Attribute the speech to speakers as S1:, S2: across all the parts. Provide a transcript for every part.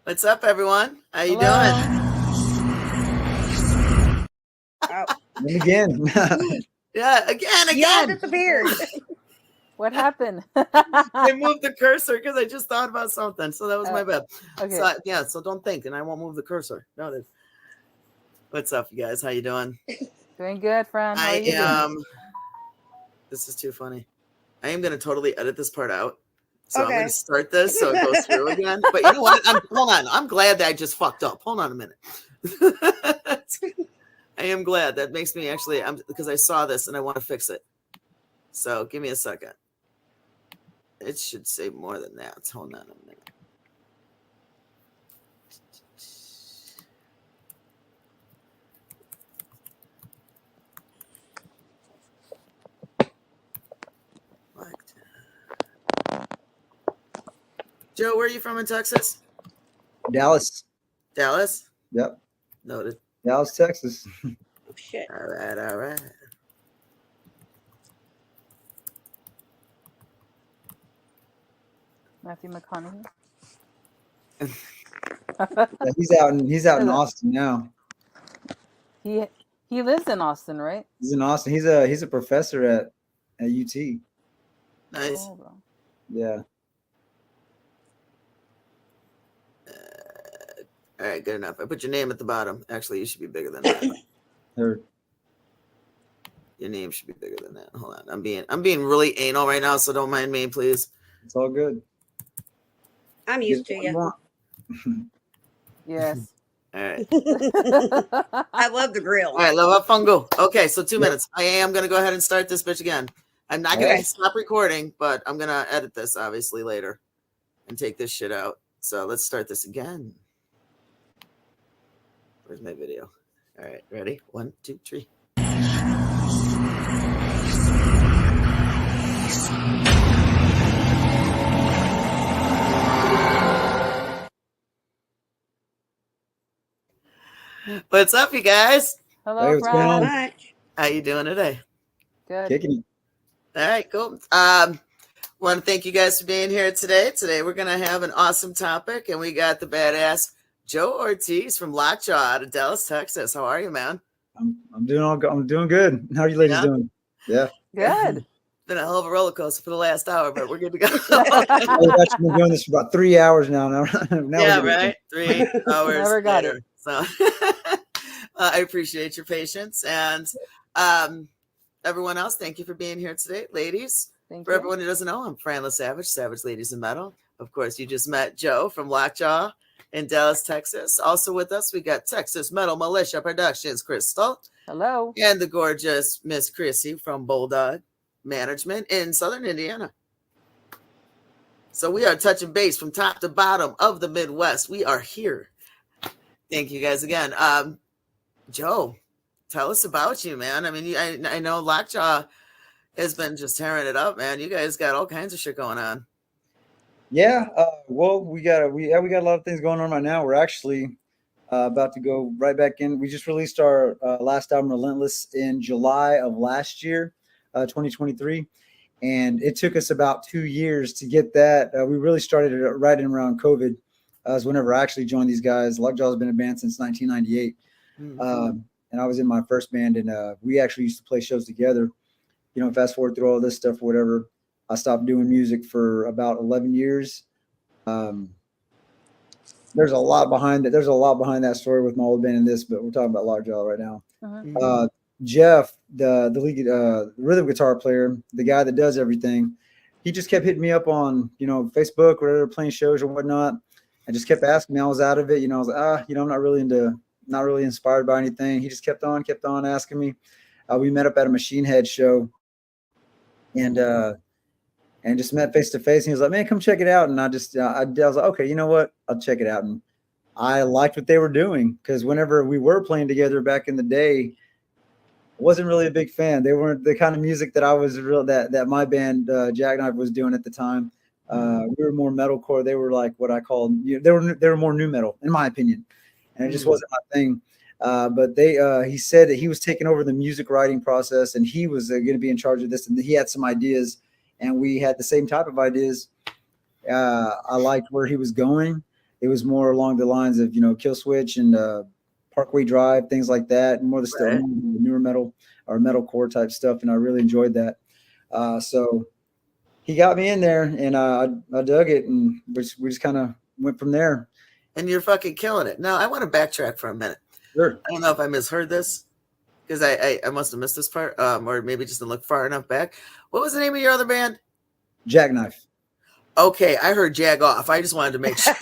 S1: What's up, everyone? How you doing?
S2: Oh.
S3: And again.
S1: Yeah, again.
S2: Yeah, disappeared.
S4: What happened?
S1: I moved the cursor because I just thought about something, so that was my bad.
S4: Okay.
S1: So, yeah, so don't think, and I won't move the cursor. Noted. What's up, you guys? How you doing?
S4: Doing good, friend. How are
S1: I
S4: you
S1: am. This is too funny. I am going to totally edit this part out. So I'm going to start this so it goes through again. But you know what? Hold on. I'm glad that I just fucked up. Hold on a minute. I am glad. That makes me actually, because I saw this and I want to fix it. So give me a second. It should say more than that. Hold on a minute. Joe, where are you from in Texas?
S3: Dallas.
S1: Dallas?
S3: Yep.
S1: Noted.
S3: Dallas, Texas.
S2: Shit.
S1: All right, all right.
S4: Matthew McConaughey.
S3: Yeah, he's out in Austin now.
S4: He lives in Austin, right?
S3: He's in Austin. He's a professor at UT.
S1: Nice.
S4: Oh, bro.
S3: Yeah.
S1: All right, good enough. I put your name at the bottom. Actually, you should be bigger than that.
S3: Heard.
S1: Your name should be bigger than that. Hold on. I'm being really anal right now, so don't mind me, please.
S3: It's all good.
S2: I'm used to you.
S4: Yes.
S1: All right.
S2: I love the grill.
S1: All right, love up fungo. Okay, so 2 minutes. I am gonna go ahead and start this bitch again. I'm not gonna stop recording, but I'm gonna edit this obviously later and take this shit out. So let's start this again. Where's my video? All right, ready? 1, 2, 3. What's up, you guys?
S4: Hello,
S3: Hey, what's going on?
S4: friend.
S1: How you doing today?
S4: Good.
S3: Kicking it.
S1: All right, cool. Want to thank you guys for being here today. Today we're gonna have an awesome topic, and we got the badass Joe Ortiz from Lockjaw out of Dallas, Texas. How are you, man?
S3: I'm doing good. How are you ladies doing? Yeah.
S4: Good.
S1: Been a hell of a roller coaster for the last hour, but we're good to go.
S3: I've actually been doing this for about 3 hours now. Now
S1: yeah, right. 3 hours
S4: Never got
S1: later. So I appreciate your patience, and everyone else, thank you for being here today, ladies.
S4: Thank
S1: For
S4: you.
S1: everyone who doesn't know, I'm Fran LaSavage, Savage Ladies in Metal. Of course, you just met Joe from Lockjaw in Dallas, Texas. Also with us, we got Texas Metal Militia Productions, Crystal.
S4: Hello.
S1: And the gorgeous Miss Chrissy from Bulldog Management in Southern Indiana. So we are touching base from top to bottom of the Midwest. We are here. Thank you guys again. Joe, tell us about you, man. I mean, I know Lockjaw has been just tearing it up, man. You guys got all kinds of shit going on.
S3: Yeah. Well, we got a lot of things going on right now. We're actually about to go right back in. We just released our last album, Relentless, in July of last year, 2023. And it took us about 2 years to get that. We really started it right in around COVID. As whenever I actually joined these guys. Lockjaw has been a band since 1998. Mm-hmm. And I was in my first band, and we actually used to play shows together. You know, fast forward through all this stuff, or whatever. I stopped doing music for about 11 years. There's a lot behind it. There's a lot behind that story with my old band and this, but we're talking about Lockjaw right now.
S4: Uh-huh.
S3: Jeff, the lead rhythm guitar player, the guy that does everything, he just kept hitting me up on, you know, Facebook or whatever, playing shows or whatnot. I just kept asking me. I was out of it. You know, I was like, you know, I'm not really inspired by anything. He just kept on asking me. We met up at a Machine Head show and just met face to face. And he was like, man, come check it out. And I was like, okay, you know what? I'll check it out. And I liked what they were doing, because whenever we were playing together back in the day, I wasn't really a big fan. They weren't the kind of music that I was that my band Jackknife was doing at the time. We were more metalcore. They were like what I call, they were more new metal, in my opinion, and it just wasn't my thing. But he said that he was taking over the music writing process, and he was going to be in charge of this, and he had some ideas, and we had the same type of ideas. I liked where he was going. it was more along the lines of, Kill Switch and Parkway Drive, things like that, and more the stuff,
S1: Right.
S3: the newer metal or metalcore type stuff, and I really enjoyed that. So he got me in there, and I dug it, and we just kind of went from there.
S1: And you're fucking killing it. Now, I want to backtrack for a minute.
S3: Sure.
S1: I don't know if I misheard this because I must have missed this part, or maybe just didn't look far enough back. What was the name of your other band?
S3: Jackknife.
S1: Okay, I heard Jag Off. I just wanted to make sure.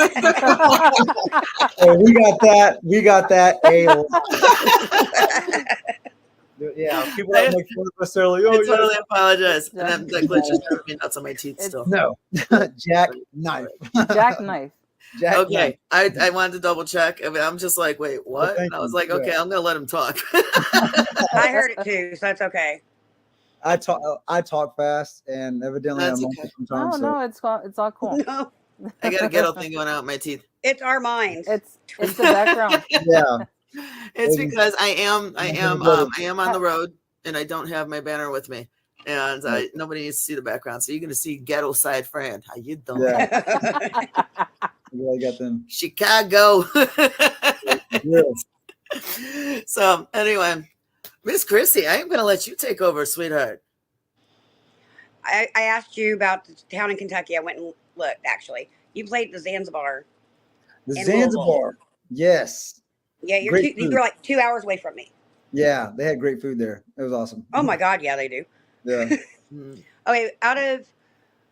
S3: Oh, we got that. We got that a lot. Yeah, people don't make fun of us early.
S1: I
S3: Oh,
S1: totally apologize. And
S4: Yeah.
S1: that glitch is driving me nuts on my teeth still.
S3: no. Jackknife.
S4: Jackknife.
S1: Okay, I wanted to double check. I mean, I'm just like, wait, what?
S3: thank
S1: And I was
S3: you.
S1: like, okay,
S3: Yeah.
S1: I'm gonna let him talk.
S2: I heard it too, so that's okay.
S3: I talk fast, and evidently
S1: That's
S3: I'm
S1: okay.
S3: sometimes.
S4: No, it's all cool.
S2: No,
S1: I got a ghetto thing going out in my teeth.
S2: it's our minds.
S4: It's the background.
S3: Yeah.
S1: It's
S3: Maybe.
S1: because I am on the road and I don't have my banner with me, and nobody needs to see the background. So you're gonna see Ghetto Side Fran. How you doing?
S3: Yeah. I got them.
S1: Chicago.
S3: Yeah.
S1: So anyway, Miss Chrissy, I am gonna let you take over, sweetheart.
S2: I asked you about the town in Kentucky. I went and looked, actually. You played the Zanzibar.
S3: The
S2: In
S3: Zanzibar. Yes.
S2: Yeah, you're
S3: Great
S2: you're
S3: food.
S2: like 2 hours away from me.
S3: Yeah, they had great food there. It was awesome.
S2: Oh my God, yeah, they do.
S3: Yeah.
S2: Okay, out of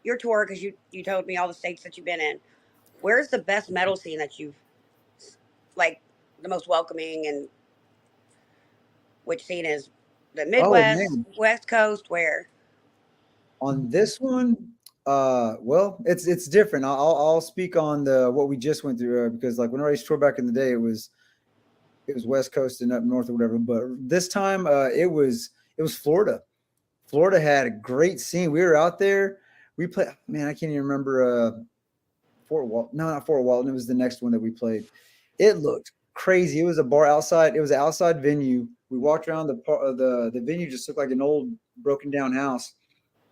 S2: your tour, because you told me all the states that you've been in, where's the best metal scene that you've, like, the most welcoming, and which scene is the Midwest,
S3: man.
S2: West Coast, where?
S3: On this one, well, it's different. I'll speak on what we just went through because like when I used to tour back in the day, it was West Coast and up north or whatever. But this time, it was Florida. Florida had a great scene. We were out there. We played. Man, I can't even remember. Fort Walton. No, not Fort Walton. It was the next one that we played. It looked crazy. It was a bar outside. It was an outside venue. We walked around the venue. Just looked like an old broken down house.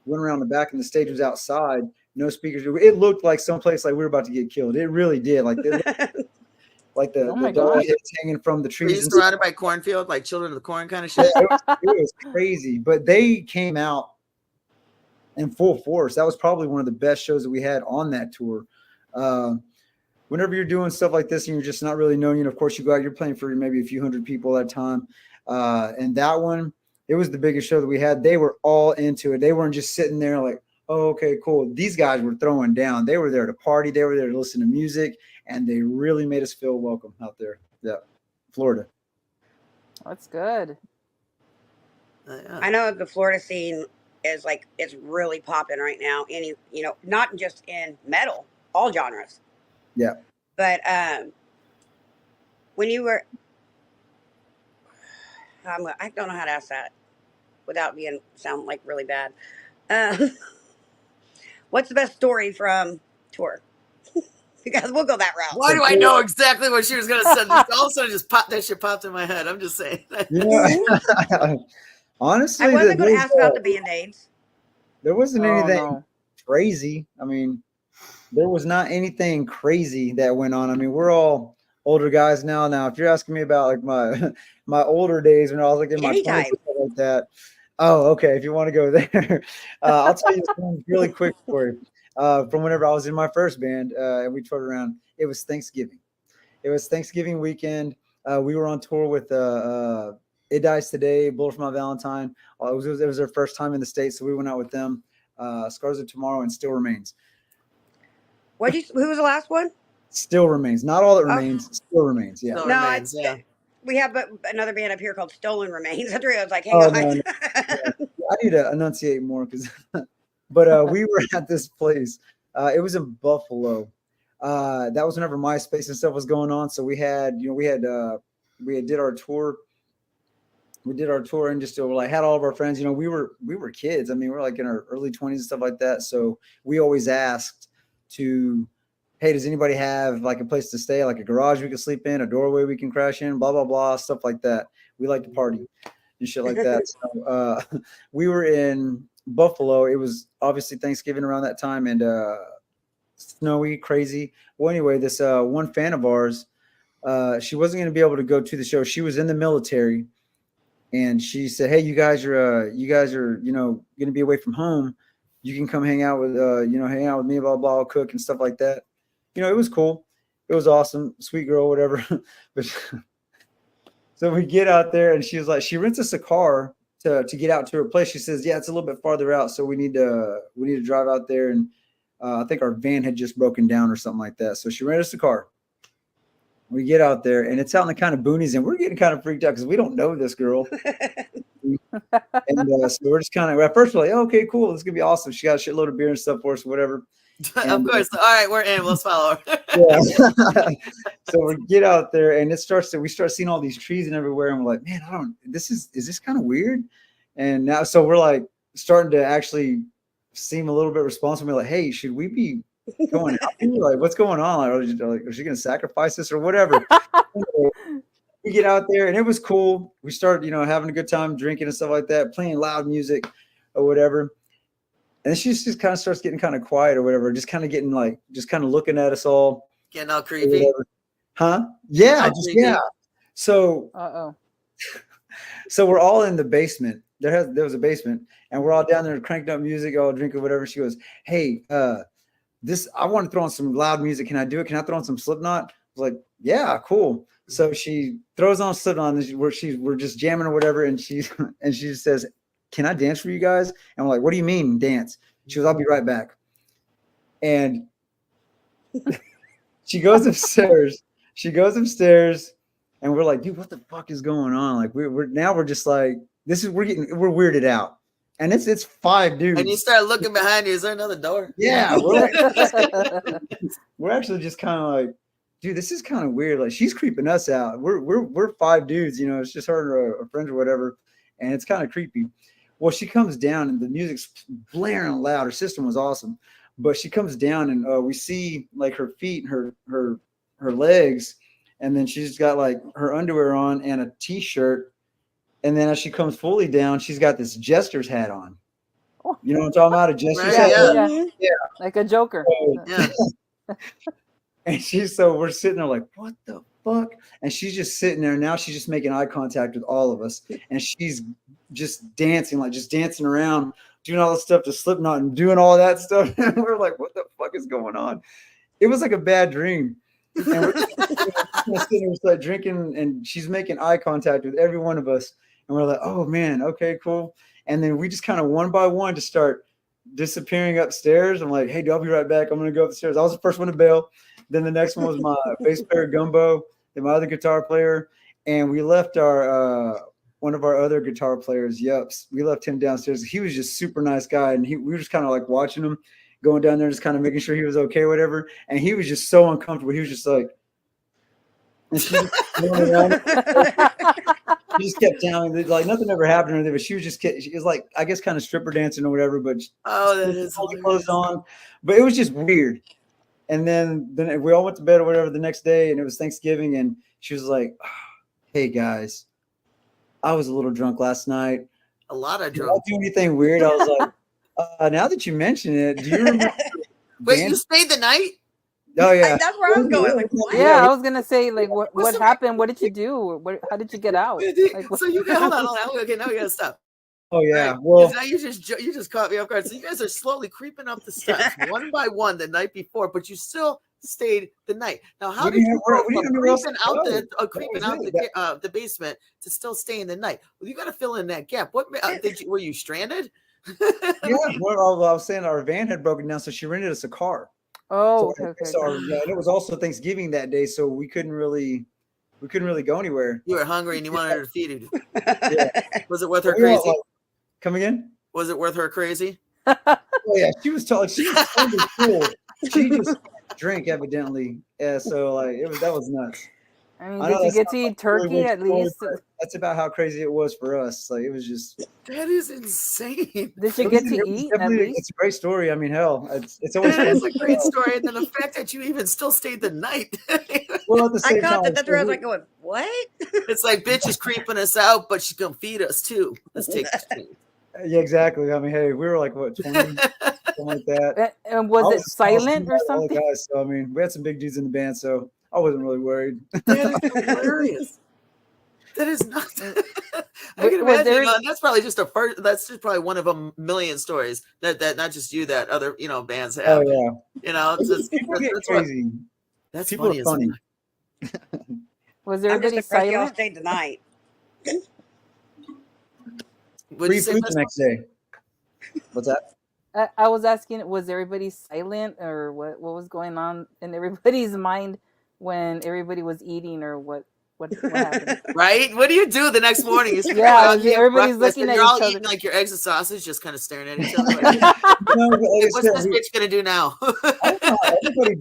S3: Went around the back, and the stage was outside. No speakers. It looked like someplace like we were about to get killed. It really did. Like like the
S4: Oh my
S3: dog
S4: gosh.
S3: heads hanging from the
S1: Were
S3: trees.
S1: you
S3: and
S1: surrounded by cornfield, like Children of the Corn kind of
S3: Yeah,
S1: shit?
S3: it was crazy, but they came out in full force. That was probably one of the best shows that we had on that tour. Whenever you're doing stuff like this and you're just not really known, of course you go out, you're playing for maybe a few hundred people at a time. And that one, it was the biggest show that we had. They were all into it. They weren't just sitting there like, oh, okay, cool. These guys were throwing down. They were there to party. They were there to listen to music, and they really made us feel welcome out there. Yeah. Florida.
S4: That's good.
S1: Yeah.
S2: I know the Florida scene is like, it's really popping right now. Any, not just in metal, all genres.
S3: Yeah.
S2: But when you were, I don't know how to ask that without sound like really bad. What's the best story from tour? Because we'll go that route.
S1: Why do I know exactly what she was gonna say? Just all of a sudden, just that shit popped in my head. I'm just saying.
S3: Honestly,
S2: I wasn't going to ask about the Band-Aids.
S3: There wasn't
S4: Oh,
S3: anything
S4: no.
S3: crazy. I mean, there was not anything crazy that went on. I mean, we're all older guys now. Now, if you're asking me about like my older days when I was like in my 20s and stuff like that. Oh, okay. If you want to go there, I'll tell you one really quick story from whenever I was in my first band and we toured around. It was Thanksgiving. It was Thanksgiving weekend. We were on tour with It Dies Today, Bullet for My Valentine. It was their first time in the States, so we went out with them. Scars of Tomorrow and Still Remains.
S2: Who was the last one?
S3: Still Remains. Not All That Remains. Still Remains. Yeah.
S1: Still
S2: No,
S1: Remains, yeah.
S2: We have another band up here called Stolen Remains. That's I was like, hang
S3: Oh,
S2: on.
S3: no. I need to enunciate more but we were at this place. It was in Buffalo. That was whenever MySpace and stuff was going on. So we did our tour. We did our tour and just like had all of our friends. We were kids. I mean, we're like in our early 20s and stuff like that. So we always asked hey, does anybody have like a place to stay, like a garage we can sleep in, a doorway we can crash in, blah, blah, blah, stuff like that. We like to party and shit like that. So we were in Buffalo. It was obviously Thanksgiving around that time. And snowy, crazy. Well, anyway, this one fan of ours, she wasn't going to be able to go to the show. She was in the military, and she said, "Hey, you guys are, you know, going to be away from home. You can come hang out with, hang out with me, blah, blah, cook and stuff like that." You know, it was cool. It was awesome. Sweet girl, whatever. But so we get out there, and she was like, she rents us a car to get out to her place. She says, "Yeah, it's a little bit farther out, so we need to drive out there." And I think our van had just broken down or something like that. So she rented us a car. We get out there, and it's out in the kind of boonies, and we're getting kind of freaked out because we don't know this girl. And so we're just kind of, at first we're like, "Okay, cool, this is gonna be awesome." She got a shitload of beer and stuff for us, whatever.
S1: Of course. All right, we're in. Let's follow her.
S3: Yeah. So we get out there, and we start seeing all these trees and everywhere, and we're like, "Man, is this kind of weird?" And now, so we're like starting to actually seem a little bit responsible. We're like, "Hey, should we be going out here? Like, what's going on? Like, is she gonna sacrifice us or whatever?" We get out there, and it was cool. We start, having a good time, drinking and stuff like that, playing loud music or whatever. And then she just kind of starts getting kind of quiet or whatever, just kind of getting just kind of looking at us all.
S1: Getting all creepy.
S3: Huh? Yeah,
S1: creepy.
S3: yeah. So,
S4: Uh-oh.
S3: so we're all in the basement. There was a basement, and we're all down there cranking up music, all drinking whatever. She goes, "Hey, I want to throw on some loud music. Can I do it? Can I throw on some Slipknot?" I was like, "Yeah, cool." So she throws on Slipknot, and we're just jamming or whatever, and she just says, "Can I dance for you guys?" And I'm like, "What do you mean dance?" She goes, "I'll be right back." And she goes upstairs. And we're like, "Dude, what the fuck is going on?" Like we're just like, we're weirded out. And it's 5 dudes.
S1: And you start looking behind you. Is there another door?
S3: Yeah. We're actually just kind of like, "Dude, this is kind of weird. Like, she's creeping us out. We're 5 dudes, it's just her and her friends or whatever, and it's kind of creepy." Well, she comes down, and the music's blaring loud. Her system was awesome, but she comes down, and we see like her feet, and her legs, and then she's got like her underwear on and a t-shirt, and then as she comes fully down, she's got this jester's hat on. You know what I'm talking about? A jester's hat.
S4: Yeah, like a Joker.
S1: Yeah.
S3: And we're sitting there like, "What the fuck?" And she's just sitting there. Now she's just making eye contact with all of us. And she's just dancing around, doing all this stuff to Slipknot and doing all that stuff. And we're like, "What the fuck is going on?" It was like a bad dream. And we're just sitting there drinking, and she's making eye contact with every one of us. And we're like, "Oh man, okay, cool." And then we just kind of one by one just start disappearing upstairs. I'm like, "Hey, dude, I'll be right back. I'm going to go upstairs." I was the first one to bail. Then the next one was my bass player, Gumbo, and my other guitar player. And we left our one of our other guitar players, Yups. We left him downstairs. He was just super nice guy. And we were just kind of like watching him, going down there, just kind of making sure he was okay, whatever. And he was just so uncomfortable. He was just like, and she just, she just kept telling me, like, nothing ever happened to her, but she was like, I guess, kind of stripper dancing or whatever. But
S1: that is
S3: all the clothes on. But it was just weird. And then we all went to bed or whatever the next day, and it was Thanksgiving, and she was like, "Hey guys, I was a little drunk last night.
S1: A lot of
S3: Did I
S1: drunk.
S3: do anything weird?" I was like, "Now that you mention it, do you remember?"
S1: Wait, you stayed the night?
S3: Oh yeah,
S2: That's where I was going. Like, what?
S4: Yeah, I was gonna say, like, what happened? What did you do? How did you get out? Like,
S1: So you got hold on. Okay, now we gotta stop.
S3: Oh yeah.
S1: Right.
S3: Well,
S1: Now you just caught me off guard. So you guys are slowly creeping up the steps one by one the night before, but you still stayed the night. Now, how did you go from creeping out the basement to still staying the night? Well, you got to fill in that gap. What were you stranded?
S3: yeah. Well, I was saying our van had broken down, so she rented us a car.
S4: oh,
S3: So,
S4: okay.
S3: and it was also Thanksgiving that day, so we couldn't really go anywhere.
S1: You were hungry and you wanted her to feed you.
S3: Yeah.
S1: Was it worth her crazy?
S3: Come again?
S1: Was it worth her crazy?
S3: Oh yeah, she was totally cool. She just drank evidently. Yeah, so like that was nuts.
S4: I mean, did you get to eat turkey at least?
S3: That's about how crazy it was for us. Like it was just.
S1: That is insane.
S4: Did you get to eat at least?
S3: It's a great story. I mean, hell, it's always.
S1: That is a great story, and then the fact that you even still stayed the night.
S3: Well, at the
S2: I
S3: same
S2: caught
S3: time,
S2: that. I was like, going, what?
S1: It's like, bitch is creeping us out, but she's gonna feed us too. Let's take this food.
S3: Yeah, exactly. I mean, hey, we were like what 20, something like that.
S4: And was
S3: I
S4: it
S3: was a small
S4: silent or
S3: skinny guy, all the
S4: something?
S3: guys. So I mean, we had some big dudes in the band, so I wasn't really worried.
S1: That is hilarious. That is not. I can
S4: Was
S1: imagine.
S4: there?
S1: That's probably just a first. That's just probably one of a million stories that not just you, that other bands have.
S3: Oh yeah,
S1: It's just,
S3: people get
S1: that's what.
S3: crazy.
S1: That's
S3: People
S1: funny
S3: are
S1: as
S3: funny.
S1: fuck.
S4: Was
S2: I'm just
S4: everybody
S2: impressed y'all
S4: silent?
S2: stayed the night.
S1: What'd you say,
S3: Free food
S1: Miss?
S3: the next day. What's that?
S4: I was asking, was everybody silent, or what was going on in everybody's mind when everybody was eating, or what happened?
S1: Right? What do you do the next morning? You
S4: Yeah,
S1: you have
S4: everybody's
S1: breakfast
S4: looking
S1: and
S4: at
S1: you're all
S4: each other.
S1: eating like your eggs and sausage, just kind of staring at each other. Like,
S3: No, but like I
S1: what's
S3: said,
S1: this bitch gonna do now?
S3: I don't know. Everybody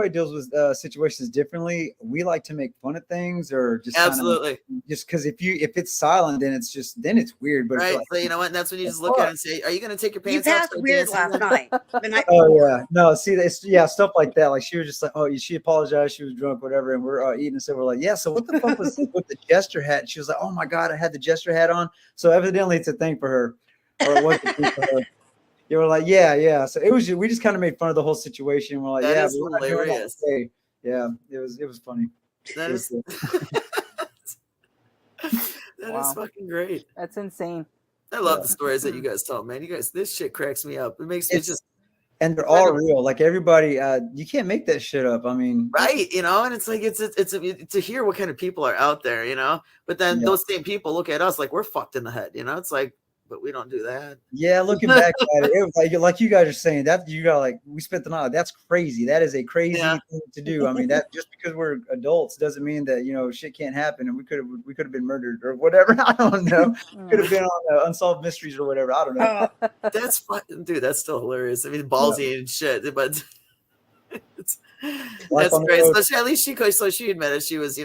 S3: deals with situations differently. We like to make fun of things, or just kind of
S1: Absolutely.
S3: just because if it's silent, then it's weird. But if you're
S1: Right.
S3: like,
S1: So you know what? And that's when you just
S3: "What
S1: look
S3: the
S1: at it
S3: fuck?"
S1: and say, "Are you gonna take your
S2: You
S1: pants off?"
S2: passed
S1: Start
S2: weird
S1: dancing?
S2: last night, the night
S3: Oh
S2: before.
S3: yeah, no. See, stuff like that. Like she was just like, oh, she apologized, she was drunk, whatever, and we're eating. So we're like, yeah. So what the fuck was with the jester hat? And she was like, oh my god, I had the jester hat on. So evidently, it's a thing for her, or it was a thing for her. You were like, yeah. So we just kind of made fun of the whole situation. We're like,
S1: That
S3: yeah,
S1: is
S3: but we're not doing that
S1: hilarious.
S3: today. Yeah, it was funny.
S1: That
S3: It was
S1: is
S3: cool.
S1: that
S4: Wow.
S1: is fucking great.
S4: That's insane.
S1: I love
S3: Yeah.
S1: the stories that you guys tell, man. You guys, this shit cracks me up. It makes me just
S3: And they're all real. Like everybody, you can't make that shit up. I mean,
S1: right, and it's like to hear what kind of people are out there, But then
S3: Yeah.
S1: those same people look at us like we're fucked in the head, It's like, but we don't do that.
S3: yeah, looking back at it, it was like you guys are saying that you got like we spent the night. That's crazy. That is a crazy
S1: Yeah.
S3: thing to do. I mean, that just because we're adults doesn't mean that shit can't happen, and we could have been murdered or whatever. I don't know. Could have been on Unsolved Mysteries or whatever. I don't know.
S1: That's fucking, dude. That's still hilarious. I mean, ballsy and shit, but that's
S3: on the
S1: great.
S3: road.
S1: So at least she admitted she was,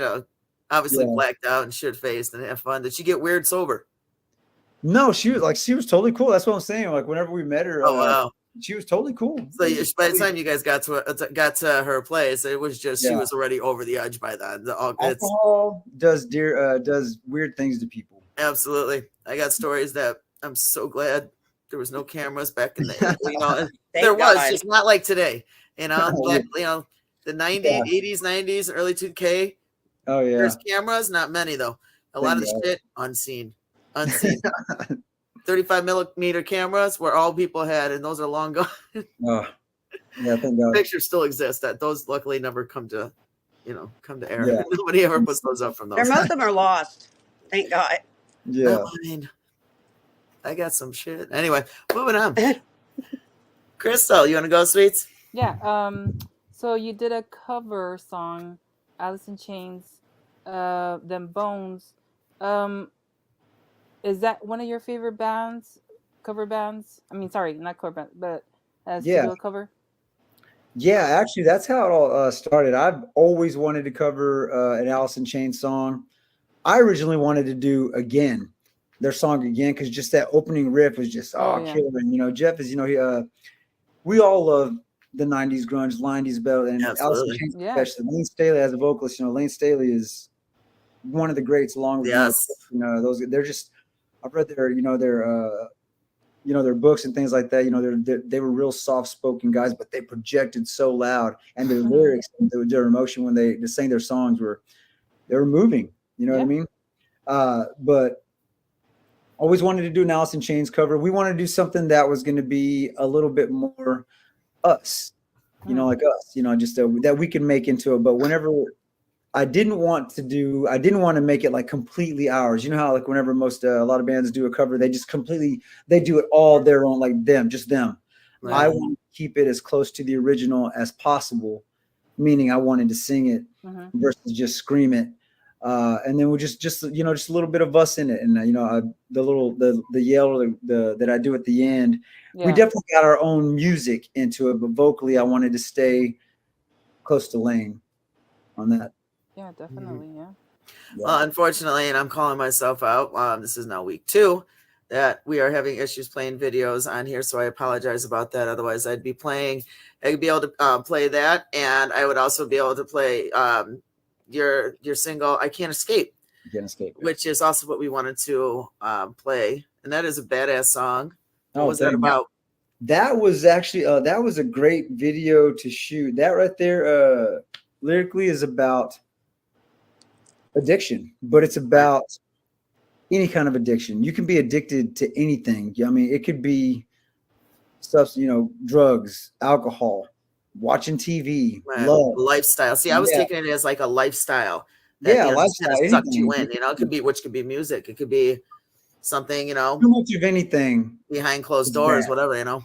S1: obviously
S3: Yeah.
S1: blacked out and shit faced and have fun. Did she get weird sober?
S3: No, she was totally cool. That's what I'm saying. Like whenever we met her,
S1: Oh wow.
S3: she was totally cool.
S1: So by the time you guys got to her place, it was just she was already over the edge by then.
S3: Alcohol does weird things to people.
S1: Absolutely. I got stories that I'm so glad there was no cameras back in the there was
S2: God.
S1: just not like today. Back, the 90s,
S3: Yeah.
S1: 80s, 90s, early 2K.
S3: Oh yeah.
S1: There's cameras, not many though. A lot of the shit unseen. 35 millimeter cameras were all people had, and those are long gone.
S3: Oh, yeah, thank God.
S1: Pictures still exist. That those luckily never come to air.
S3: Yeah.
S1: Nobody ever puts those up from those.
S2: Most of them are lost. Thank God.
S3: Yeah.
S1: Not mine. I got some shit. Anyway, moving on. Crystal, you want to go, sweets?
S4: Yeah. So you did a cover song, Alice in Chains, Them Bones. Is that one of your favorite cover bands? I mean, sorry, not cover band, but studio cover.
S3: Yeah, actually, that's how it all started. I've always wanted to cover an Alice in Chains song. I originally wanted to do their song again, because just that opening riff was just killer. Jeff is we all love the 90s grunge, 90s belt, and Alice in Chains especially. Lane Staley as a vocalist, Lane Staley is one of the greats along with they're just, I've read their books and things like that. They were real soft-spoken guys, but they projected so loud, and their lyrics, and their emotion when they sang their songs they were moving. You know what I mean? But always wanted to do an Alice in Chains cover. We wanted to do something that was going to be a little bit more us, like us, just that we could make into it. But whenever I didn't want to make it like completely ours. You know how like whenever a lot of bands do a cover, they do it all their own, like just them. Right. I want to keep it as close to the original as possible, meaning I wanted to sing it versus just scream it. And then we just a little bit of us in it, and the yell that I do at the end. Yeah. We definitely got our own music into it, but vocally I wanted to stay close to Lane on that.
S4: Yeah, definitely. Yeah.
S1: Well, unfortunately, and I'm calling myself out. This is now week 2 that we are having issues playing videos on here, so I apologize about that. Otherwise, I'd be able to play that, and I would also be able to play your single "I Can't Escape." Which is also what we wanted to play, and that is a badass song. What was that about?
S3: That was actually that was a great video to shoot. That right there, lyrically is about addiction, but it's about any kind of addiction. You can be addicted to anything. I mean, it could be stuff, drugs, alcohol, watching TV, love.
S1: Lifestyle. See, I was
S3: Yeah,
S1: taking it as like a lifestyle that
S3: yeah,
S1: just kind
S3: lifestyle,
S1: of sucked you
S3: anything.
S1: in. It could be, which could be music. It could be something,
S3: Too much of anything
S1: behind closed
S3: is
S1: doors,
S3: bad.
S1: whatever.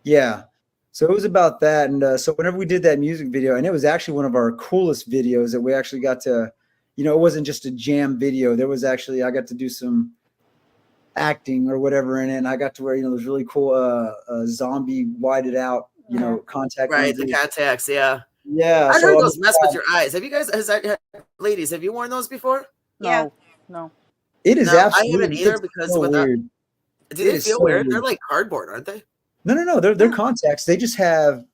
S3: Yeah. So it was about that. And so whenever we did that music video, and it was actually one of our coolest videos that we actually got to, it wasn't just a jam video. There was actually, I got to do some acting or whatever in it. And I got to wear, those really cool zombie whited out, contact
S1: Right, the
S3: lenses.
S1: contacts, yeah.
S3: Yeah.
S1: I
S3: So
S1: heard those mess with your eyes. Have you guys, ladies, have you worn those before?
S2: Yeah.
S4: No.
S3: it is
S1: No, I
S3: absolutely
S1: haven't either
S3: it's
S1: because
S3: so
S1: without,
S3: weird.
S1: do they
S3: is
S1: feel
S3: so
S1: weird?
S3: weird.
S1: They're like cardboard, aren't they?
S3: No. They're contacts. They just have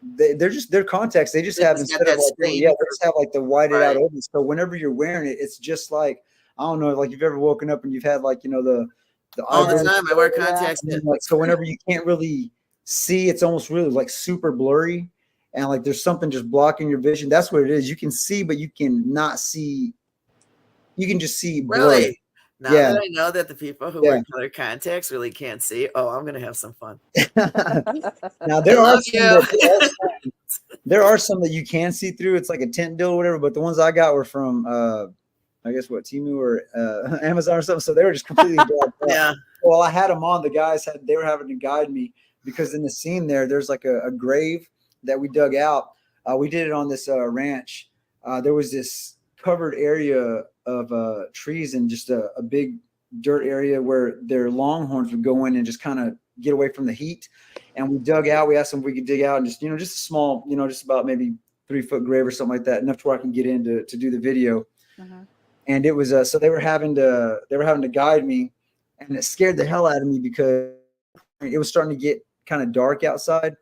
S3: they're contacts. They just
S1: They
S3: have
S1: just got
S3: instead of
S1: that
S3: like
S1: screen
S3: they
S1: for-
S3: just have like the whited out
S1: Right.
S3: edges. So whenever you're wearing it, it's just like I don't know, like you've ever woken up and you've had like the
S1: All the
S3: eyebrows.
S1: time. I wear
S4: Yeah.
S1: contacts.
S3: And then, like so whenever you can't really see, it's almost really like super blurry, and like there's something just blocking your vision. That's what it is. You can see, but you can not see. You can just see blurry.
S1: Really? Now
S3: Yeah.
S1: that I know that the people who wear color contacts really can't see, I'm gonna have some fun.
S3: Now there
S1: I
S3: are
S1: love
S3: some there are some that you can see through. It's like a tent deal or whatever, but the ones I got were from I guess Temu or Amazon or something. So they were just completely blacked out.
S1: Yeah.
S3: Well, I had them on. The guys they were having to guide me because in the scene there's like a grave that we dug out. We did it on this ranch. There was this covered area of trees and just a big dirt area where their longhorns would go in and just kind of get away from the heat. And we dug out. We asked them if we could dig out and just just a small, just about maybe 3-foot grave or something like that, enough to where I can get in to do the video.
S4: Mhm.
S3: And it was so they were having to guide me, and it scared the hell out of me because it was starting to get kind of dark outside,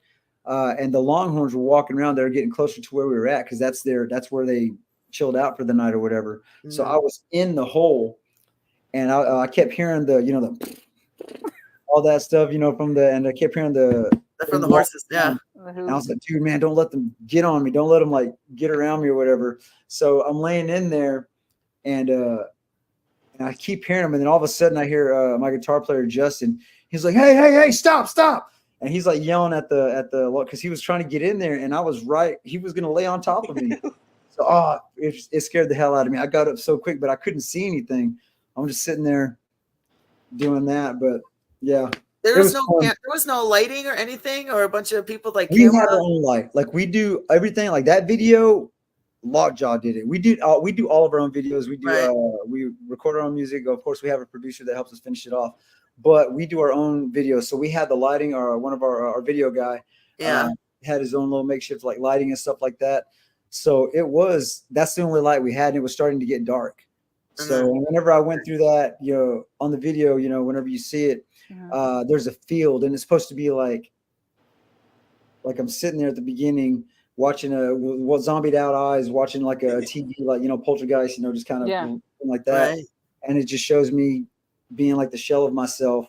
S3: and the longhorns were walking around. They were getting closer to where we were at because that's where they chilled out for the night or whatever. Mm-hmm. So I was in the hole, and I kept hearing the all that stuff and I kept hearing
S1: from the horses. Yeah.
S3: And I was like, dude, man, don't let them get on me. Don't let them like get around me or whatever. So I'm laying in there. And I keep hearing him, and then all of a sudden I hear my guitar player Justin. He's like, "Hey, stop!" And he's like yelling at the because he was trying to get in there, and I was right. He was going to lay on top of me. So it scared the hell out of me. I got up so quick, but I couldn't see anything. I'm just sitting there doing that. But yeah,
S1: there was no lighting or anything, or a bunch of people like
S3: we have our own light. Like we do everything. Like that video. Lockjaw did it. We do all of our own videos. We do we record our own music. Of course, we have a producer that helps us finish it off, but we do our own videos. So we had the lighting, or one of our video guy had his own little makeshift like lighting and stuff like that. So that's the only light we had, and it was starting to get dark. So whenever I went through that, on the video, whenever you see it, there's a field, and it's supposed to be like I'm sitting there at the beginning watching zombied out eyes, watching like a TV, like, Poltergeist, just kind of like that. Right. And it just shows me being like the shell of myself.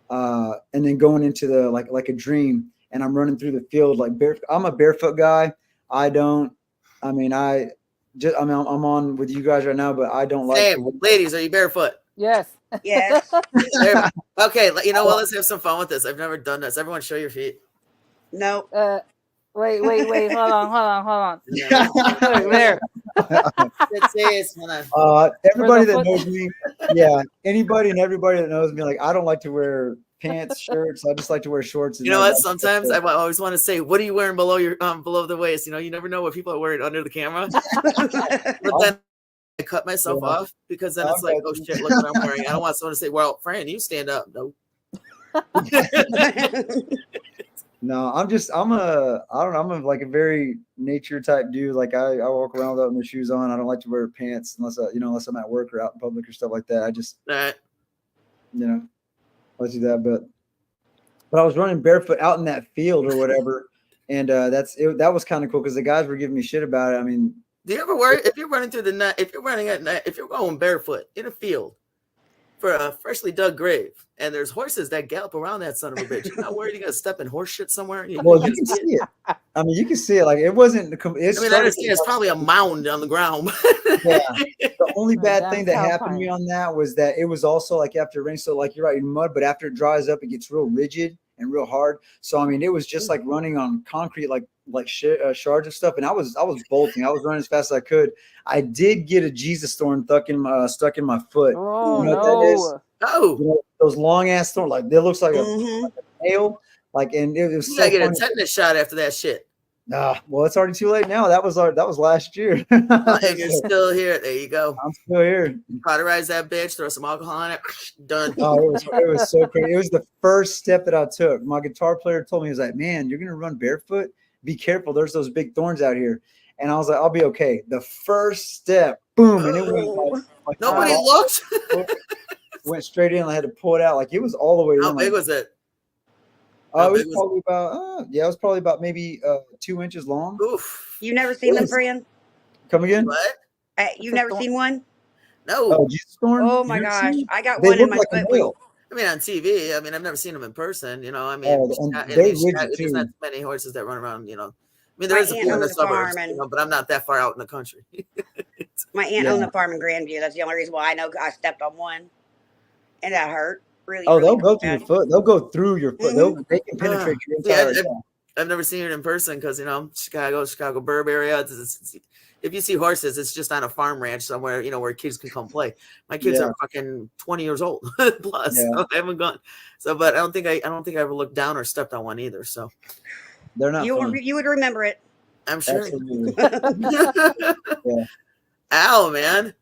S3: And then going into the, like a dream, and I'm running through the field, like I'm a barefoot guy. I'm on with you guys right now, but I don't like.
S1: Ladies, are you barefoot?
S4: Yes.
S2: Yes.
S1: Okay. Let's have some fun with this. I've never done this. Everyone show your feet.
S2: No.
S4: Wait. Hold on. There.
S3: Everybody that knows me, anybody and everybody that knows me, like I don't like to wear pants, shirts. I just like to wear shorts.
S1: You know what? Sometimes I always want to say, "What are you wearing below your below the waist?" You never know what people are wearing under the camera. But then I cut myself off because then it's like, "Oh shit, look what I'm wearing." I don't want someone to say, "Well, Fran, you stand up." No.
S3: No, I'm like a very nature type dude. Like I walk around without my shoes on. I don't like to wear pants unless I'm at work or out in public or stuff like that. I just, let's do that. But I was running barefoot out in that field or whatever. And that was kind of cool because the guys were giving me shit about it. I mean,
S1: do you ever worry if you're running through the night, if you're running at night, if you're going barefoot in a field, for a freshly dug grave, and there's horses that gallop around that son of a bitch. You're not worried you're gonna step in horse shit somewhere?
S3: Well, you can see it. I mean, you can see it. Like it wasn't. I
S1: I understand it's probably a mound on the ground.
S3: Yeah. The only bad
S4: damn
S3: thing that
S4: cow
S3: happened to me
S4: pine.
S3: on that was that it was also like after rain. So like you're right in mud, but after it dries up, it gets real rigid and real hard. So I mean, it was just like running on concrete, like shards of stuff. And I was bolting. I was running as fast as I could. I did get a Jesus thorn stuck in my foot.
S4: Oh
S3: You know what that is?
S4: no!
S1: Oh,
S3: You know, those long ass thorns, like it looks like
S2: Mhm.
S3: a nail. Like, and it was
S1: you
S3: so
S1: gotta get a
S3: funny.
S1: tetanus shot after that shit.
S3: Nah, well, it's already too late now. That was last year.
S1: And you're still here. There you go.
S3: I'm still here.
S1: Cauterize that bitch. Throw some alcohol in it. Done.
S3: Oh, it was so crazy. It was the first step that I took. My guitar player told me, he was like, "Man, you're gonna run barefoot. Be careful. There's those big thorns out here." And I was like, "I'll be okay." The first step, boom, and it went like
S1: Nobody looked.
S3: went straight in. I had to pull it out. Like it was all the way
S1: How
S3: in.
S1: big
S3: Like,
S1: was it?
S3: it was probably it was probably about maybe 2 inches long.
S1: Oof.
S2: You never seen them, Fran?
S3: Come again?
S1: What?
S2: You've never seen one?
S1: No.
S3: Oh, Jesus thorn?
S2: Oh
S3: You
S2: my
S3: never
S2: gosh,
S3: seen it?
S2: I got
S3: They
S2: one in
S3: look
S2: my
S3: like a
S2: foot.
S3: nail.
S1: I mean, on TV. I mean, I've never seen them in person. You know, I mean,
S3: Oh, and they're rigid
S1: there's not
S3: too.
S1: many horses that run around. You know, I mean, there
S2: My
S1: is a
S2: aunt
S1: few in the
S2: owned a
S1: suburbs,
S2: farm,
S1: you
S2: and
S1: know, but I'm not that far out in the country.
S2: my aunt owned a farm in Grandview. That's the only reason why I know I stepped on one, and that hurt really.
S3: Oh,
S2: really
S3: they'll go through
S2: bad.
S3: your foot. They'll go through your foot.
S2: Mhm.
S3: They can penetrate your
S1: Yeah,
S3: entire.
S1: I've never seen it in person because, you know, Chicago Burb area. If you see horses, it's just on a farm ranch somewhere, you know, where kids can come play. My kids are fucking 20 years old plus.
S3: Yeah.
S1: So I haven't gone. So, but I don't think I ever looked down or stepped on one either. So
S3: They're not.
S2: You
S3: fun.
S2: would remember it.
S1: I'm sure.
S3: Absolutely.
S1: Yeah. Ow, man.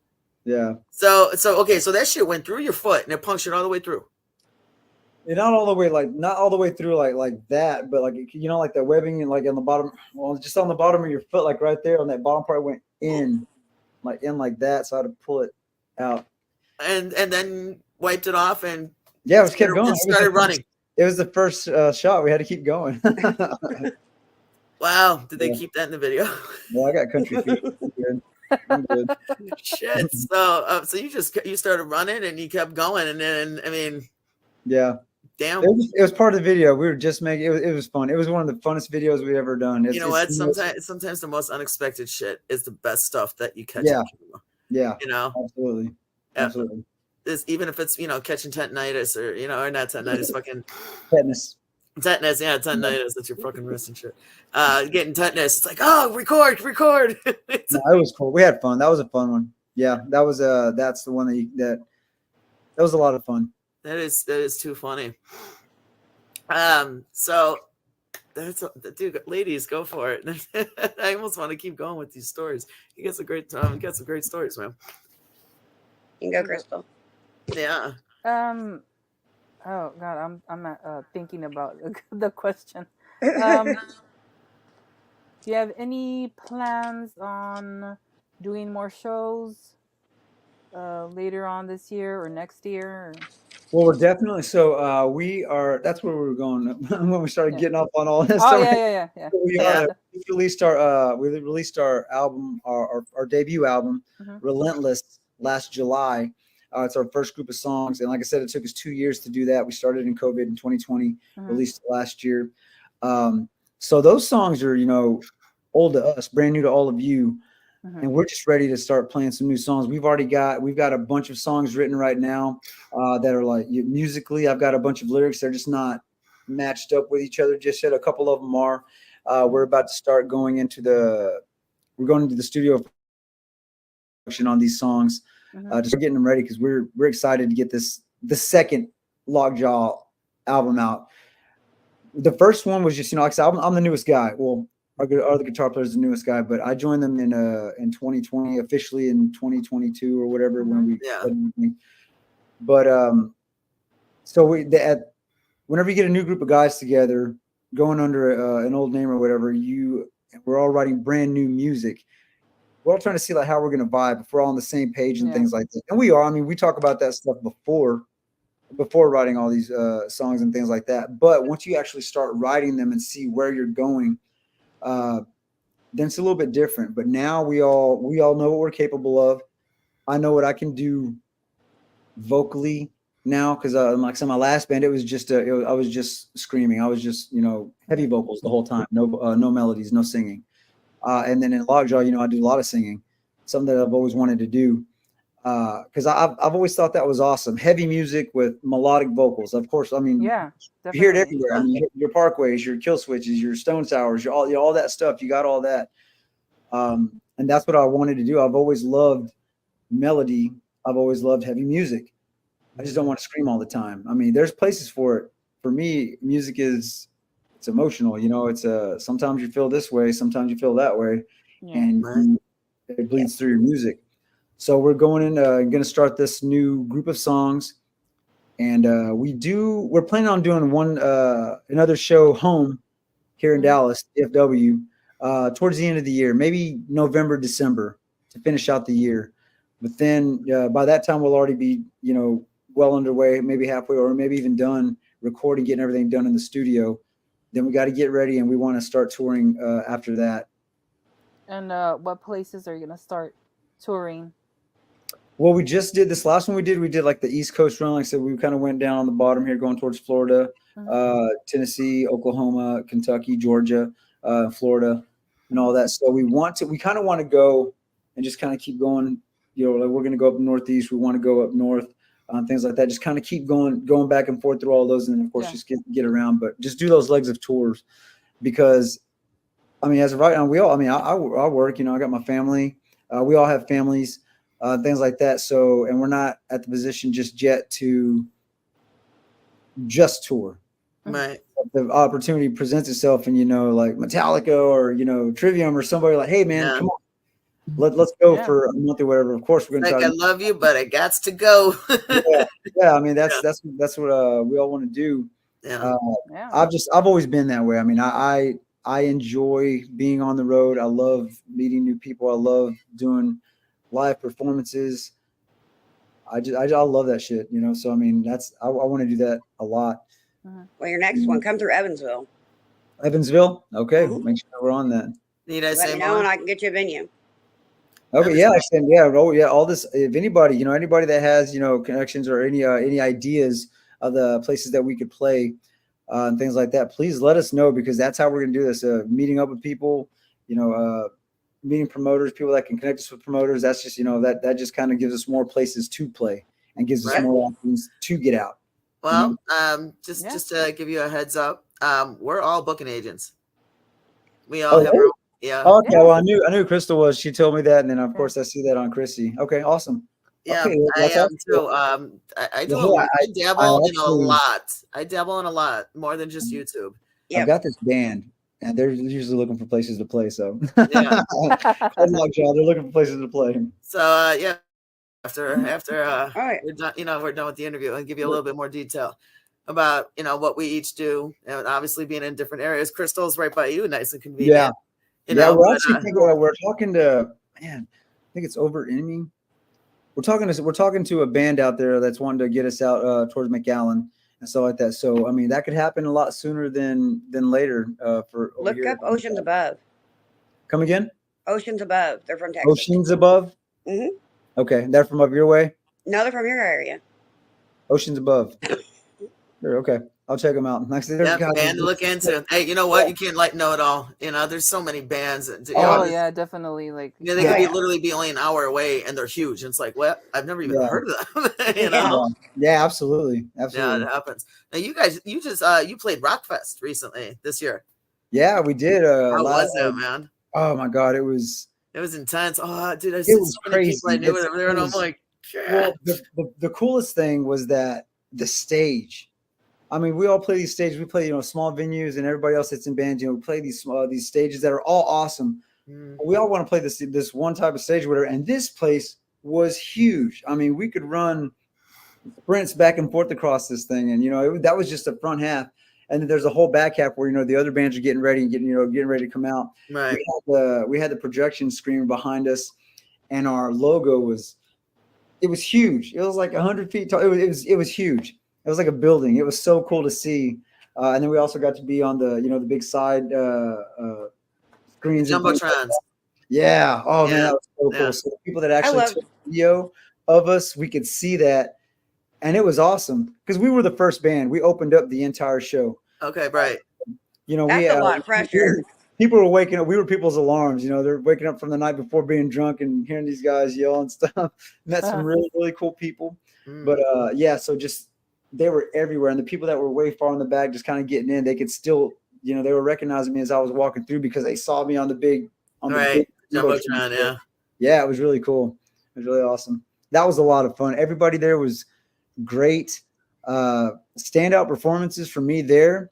S3: Yeah.
S1: So okay, so that shit went through your foot and it punctured all the way through.
S3: Not all the way, not all the way through, like that, but like you know, like the webbing and like on the bottom, well, just on the bottom of your foot, like right there on that bottom part, went in like that. So I had to pull it out.
S1: And then wiped it off and
S3: yeah, it was kept going.
S1: And started running.
S3: It was the first shot. We had to keep going.
S1: Wow, did they keep that in the video?
S3: Well, I got country feet. I'm good.
S1: Shit. So you started running and you kept going, and then I mean,
S3: yeah.
S1: Damn.
S3: It was part of the video. We were just making it was fun. It was one of the funnest videos we've ever done.
S1: You know what? Sometimes the most unexpected shit is the best stuff that you catch.
S3: Yeah.
S1: On camera.
S3: Yeah.
S1: You know?
S3: Absolutely. Absolutely.
S1: Even if it's, you know, catching tetanitis or, you know, or not tetanitis, fucking
S3: tetanus.
S1: Tetanus, yeah, tetanitis. That's your fucking wrist and shit. Getting tetanus. It's like, oh, record.
S3: No, it was cool. We had fun. That was a fun one. Yeah, that was that's the one that was a lot of fun.
S1: That is too funny. So that's dude, ladies, go for it. I almost want to keep going with these stories. You got some great stories, man.
S2: You can go, Crystal.
S1: Yeah.
S4: Oh God, I'm thinking about the question. Do you have any plans on doing more shows later on this year or next year?
S3: Well, we're definitely we are. That's where we were going when we started getting up on all this.
S4: Oh,
S3: so
S4: yeah.
S3: We released our album, our debut album, Relentless, last July. It's our first group of songs, and like I said, it took us 2 years to do that. We started in COVID in 2020, released last year. So those songs are, you know, old to us, brand new to all of you. And we're just ready to start playing some new songs. We've got a bunch of songs written right now that are like musically. I've got a bunch of lyrics. They're just not matched up with each other just yet. A couple of them are. We're about to start going into the studio on these songs, just getting them ready because we're excited to get the second Lockjaw album out. The first one was just, you know, like I said, I'm the newest guy. Well, our other guitar player is the newest guy, but I joined them in 2020, officially in 2022 or whatever when we. But so whenever you get a new group of guys together, going under an old name or whatever, we're all writing brand new music. We're all trying to see like how we're going to vibe, if we're all on the same page and things like that. And we are. I mean, we talk about that stuff before writing all these songs and things like that. But once you actually start writing them and see where you're going, then it's a little bit different. But now we all know what we're capable of. I know what I can do vocally now, because like I said, my last band, it was just I was just screaming. I was just heavy vocals the whole time, no melodies, no singing. And then in Lockjaw, I do a lot of singing, something that I've always wanted to do. Because I've always thought that was awesome. Heavy music with melodic vocals. Of course, I mean,
S4: Yeah,
S3: you hear it
S4: definitely.
S3: everywhere. I mean, your Parkways, your Kill Switches, your Stone Sours, your all that stuff. You got all that. And that's what I wanted to do. I've always loved melody. I've always loved heavy music. I just don't want to scream all the time. I mean, there's places for it. For me, music it's emotional. It's sometimes you feel this way, sometimes you feel that way,
S4: Yeah.
S3: and it bleeds through your music. So we're going to start this new group of songs, and we're planning on doing another show home here in Dallas, DFW, towards the end of the year, maybe November, December, to finish out the year. But then by that time we'll already be well underway, maybe halfway, or maybe even done recording, getting everything done in the studio. Then we got to get ready, and we want to start touring after that.
S4: And what places are you gonna start touring?
S3: Well, we just did this last one. We did like the East Coast run. Like I said, we kind of went down on the bottom here, going towards Florida, Tennessee, Oklahoma, Kentucky, Georgia, Florida, and all that. So we kind of want to go and just kind of keep going. Like we're going to go up northeast. We want to go up north, things like that. Just kind of keep going back and forth through all those, and then of course just get around. But just do those legs of tours, because I mean, as of right now, I work. I got my family. We all have families. Things like that. So, and we're not at the position just yet to just tour.
S1: Right.
S3: If the opportunity presents itself, and like Metallica or Trivium or somebody like, hey man, come on, let's go for a month or whatever. Of course, we're gonna
S1: I love you, but I got to go.
S3: yeah. I mean, that's what we all want to do. I've always been that way. I mean, I enjoy being on the road. I love meeting new people. I love doing live performances. I love that shit, so I mean I want to do that a lot.
S2: Well, your next one, come through Evansville.
S3: Okay. Make sure we're on that.
S1: Need I
S2: Let
S1: say
S2: me know
S1: more?
S2: and I can get you a venue.
S3: Okay, all this, if anybody that has connections or any ideas of the places that we could play and things like that, please let us know, because that's how we're gonna do this, meeting up with people, meeting promoters, people that can connect us with promoters. That's just, that just kind of gives us more places to play and gives us more options to get out.
S1: Well, just to give you a heads up, we're all booking agents. We all have our own,
S3: Okay. Well, I knew Crystal was. She told me that, and then of course I see that on Chrissy. Okay, awesome.
S1: Yeah,
S3: okay,
S1: I am too. I dabble in a lot. I dabble in a lot more than just YouTube.
S3: I've got this band, and they're usually looking for places to play. So yeah, Lockjaw, they're looking for places to play.
S1: So after we're done with the interview, I'll give you a little bit more detail about what we each do, and obviously being in different areas. Crystal's right by you, nice and convenient.
S3: We're actually thinking, we're talking to, man, I think it's Overt Enemy. We're talking to a band out there that's wanting to get us out towards McAllen and stuff like that. So I mean, that could happen a lot sooner than later. For
S2: look up Oceans Above.
S3: Come again?
S2: Oceans Above. They're from Texas.
S3: Oceans Above. Okay, they're from up your way.
S2: No, they're from your area.
S3: Oceans Above. Okay, I'll check them out. Next,
S1: band to look into. Hey, you know what? You can't know it all. There's so many bands.
S4: Yeah, definitely. Like
S1: they could literally be only an hour away, and they're huge. And it's like, what? I've never even heard of them.
S3: Yeah, absolutely.
S1: Yeah, it happens. Now, you guys, you just you played Rockfest recently this year.
S3: Yeah, we did.
S1: How was it, man?
S3: Oh my god, it was
S1: intense. Oh, dude, it
S3: was crazy.
S1: I knew over there, and I'm like,
S3: well, the coolest thing was that the stage. I mean, we all play these stages. We play, small venues, and everybody else that's in bands. We play these stages that are all awesome. We all want to play this one type of stage, or whatever. And this place was huge. I mean, we could run sprints back and forth across this thing, and that was just the front half. And then there's a whole back half where the other bands are getting ready and getting ready to come out.
S1: Right.
S3: We had the projection screen behind us, and our logo was huge. It was like 100 feet tall. It was huge. It was like a building. It was so cool to see. And then we also got to be on the the big side screens.
S1: Jumbotrons.
S3: Yeah. Oh man, that was so cool. So the people that actually took video of us, we could see that. and it was awesome because we were the first band. We opened up the entire show.
S1: Okay, right.
S3: You know,
S2: That's a lot of pressure.
S3: people were waking up. We were people's alarms. You know, they're waking up from the night before being drunk and hearing these guys yell and stuff. Met some really, really cool people. But yeah, so just they were everywhere, and the people that were way far in the back, just kind of getting in, they could still, you know, they were recognizing me as I was walking through because they saw me on the big, big
S1: Jumbotron. Yeah,
S3: yeah, it was really cool. It was really awesome. That was a lot of fun. Everybody there was great. Standout performances for me there.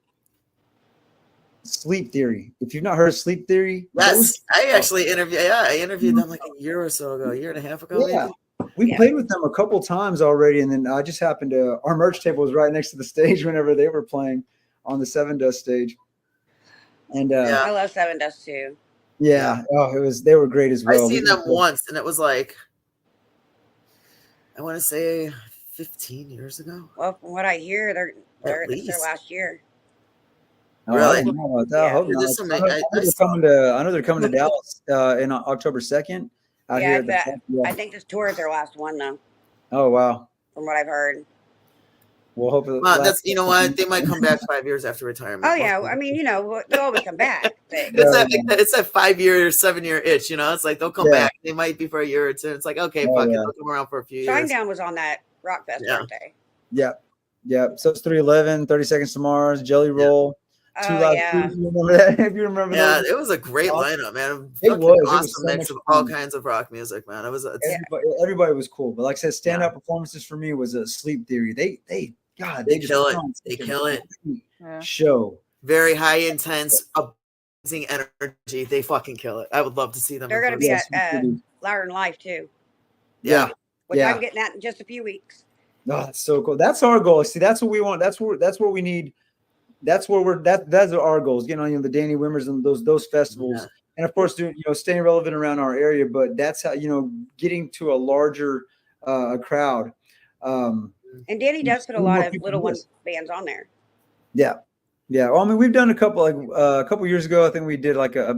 S3: Sleep Theory. If you've not heard of Sleep Theory,
S1: yes, I actually interviewed. Yeah, I interviewed them like a year or so ago, a year and a half ago.
S3: Yeah,
S1: maybe.
S3: we played with them a couple times already, and then I just happened to. Our merch table was right next to the stage whenever they were playing on the Seven Dust stage. And
S2: I love Seven Dust too.
S3: Yeah, oh, it was. They were great as well.
S1: I seen them once, and it was like, I want to say 15 years ago.
S2: Well, from what I hear, they're it's their last year.
S3: Oh, really? I don't know about that.
S2: Yeah.
S3: I hope not. I know they're coming to Dallas in October 2nd.
S2: Yeah, I think this tour is their last one though.
S3: Oh wow!
S2: From what I've heard.
S3: Well, hopefully
S1: that's you know what, they might come back 5 years after retirement.
S2: Oh yeah, I mean, you know, they'll always come back.
S1: It's that 5 year, 7 year itch. You know, it's like they'll come back. They might be for a year or two. It's like okay, fuck it, they'll come around for a few years.
S2: Shinedown was on that Rock Fest, weren't they?
S3: Yeah. So it's 311, 30 Seconds to Mars, Jelly Roll.
S2: Oh yeah.
S3: You remember that? If you remember
S1: yeah,
S3: those.
S1: it was a great lineup, man.
S3: It was
S1: awesome mix of all kinds of rock music, man. It was
S3: everybody was cool, but like I said, standout performances for me was a Sleep Theory. They
S1: kill it. They kill it.
S3: Show
S1: very high intense, amazing energy. They fucking kill it. I would love to see them.
S2: They're going to be at Louder Than Life too.
S3: Yeah,
S2: which I'm getting at in just a few weeks.
S3: Oh, that's so cool. That's our goal. See, that's what we want. That's where we need. That's where that's our goals. You know, the Danny Wimmers and those festivals, and of course, staying relevant around our area. But that's how getting to a larger crowd.
S2: And Danny does put a lot of little bands on there.
S3: Yeah. Well, I mean, we've done a couple years ago. I think we did like a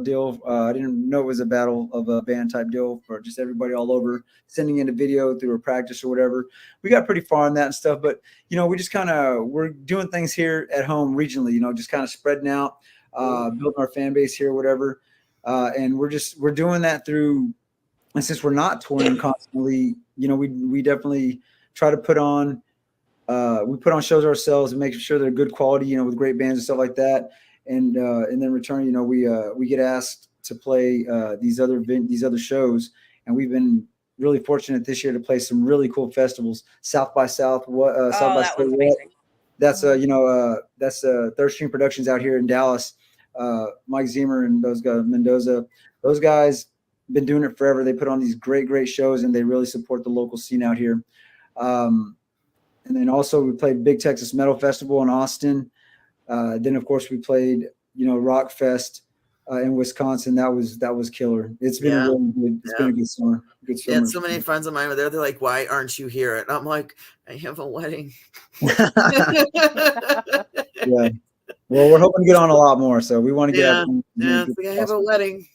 S3: deal. I didn't know it was a battle of a band type deal for just everybody all over, sending in a video through a practice or whatever. We got pretty far on that and stuff, but we just we're doing things here at home regionally. Just kind of spreading out, building our fan base here, whatever. And we're doing that through. And since we're not touring constantly, we definitely try to put on. We put on shows ourselves and make sure they're good quality, with great bands and stuff like that. And then return, we get asked to play these other shows, and we've been really fortunate this year to play some really cool festivals. South by South, South by Southwest. That's that's Third Stream Productions out here in Dallas. Mike Zimmer and those guys, Mendoza, those guys been doing it forever. They put on these great shows, and they really support the local scene out here. And then also we played Big Texas Metal Festival in Austin. Then of course we played, Rock Fest in Wisconsin. That was killer. It's been a really good. It's been a good summer. Good summer.
S1: Yeah, so many friends of mine were there. They're like, "Why aren't you here?" And I'm like, "I have a wedding."
S3: Yeah. Well, we're hoping to get on a lot more, so we want to get.
S1: I have a wedding.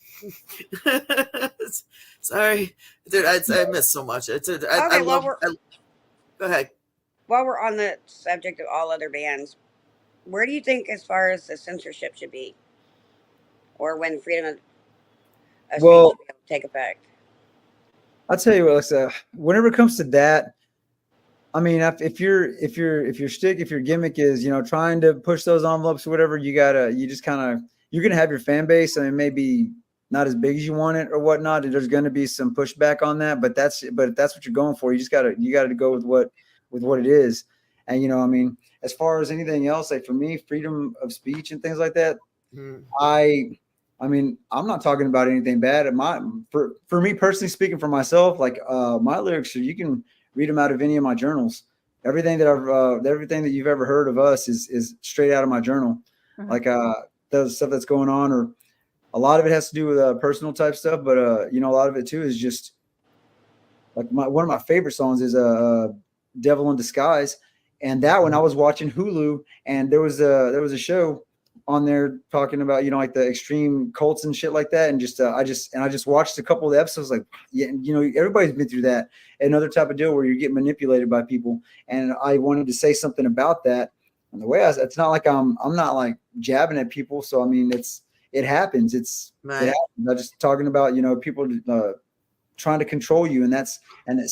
S1: Sorry, dude. I miss so much. Go ahead.
S2: While we're on the subject of all other bands, where do you think, as far as the censorship should be, or when freedom of speech should be able to take effect?
S3: I'll tell you what, whenever it comes to that, I mean, if your gimmick is trying to push those envelopes or whatever, you're gonna have your fan base. I mean, maybe not as big as you want it or whatnot. There's going to be some pushback on that, but that's what you're going for. You gotta go with what it is. And I mean, as far as anything else, like for me, freedom of speech and things like that, I mean, I'm not talking about anything bad. For me personally, speaking for myself, like my lyrics, you can read them out of any of my journals. Everything that you've ever heard of us is straight out of my journal. Like the stuff that's going on, or a lot of it has to do with personal type stuff, but a lot of it too is just like one of my favorite songs is Devil in Disguise. And that when I was watching Hulu, and there was a show on there talking about, you know, like the extreme cults and shit like that. And just, I just watched a couple of the episodes, like, yeah, you know, everybody's been through that. Another type of deal where you're getting manipulated by people. And I wanted to say something about that. And the way it's not like I'm not like jabbing at people. So, I mean, it happens. It happens. I'm just talking about, you know, people trying to control you. And it's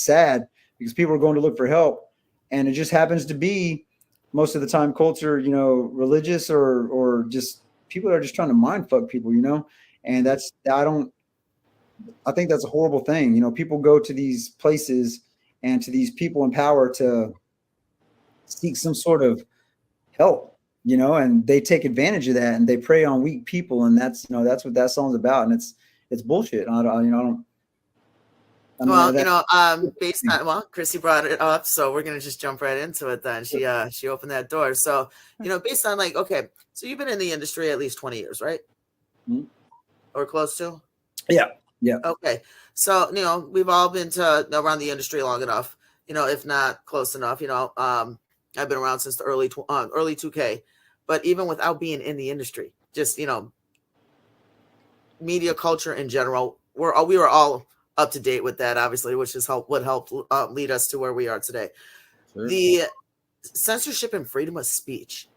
S3: sad because people are going to look for help. And it just happens to be most of the time culture, you know, religious or just people are just trying to mind fuck people, you know? And I think that's a horrible thing. You know, people go to these places and to these people in power to seek some sort of help, you know, and they take advantage of that and they prey on weak people. And that's, you know, that's what that song's about. And it's bullshit.
S1: Based on, Chrissy brought it up, so we're gonna just jump right into it then. She opened that door. So, you know, based on like, okay, so you've been in the industry at least 20 years, right?
S3: Mm-hmm.
S1: Or close to?
S3: Yeah.
S1: Okay. So, you know, we've all been around the industry long enough, you know, if not close enough, you know. I've been around since the early 2K, but even without being in the industry, just, you know, media culture in general, we were all up to date with that, obviously, which is what helped lead us to where we are today. Sure. The censorship and freedom of speech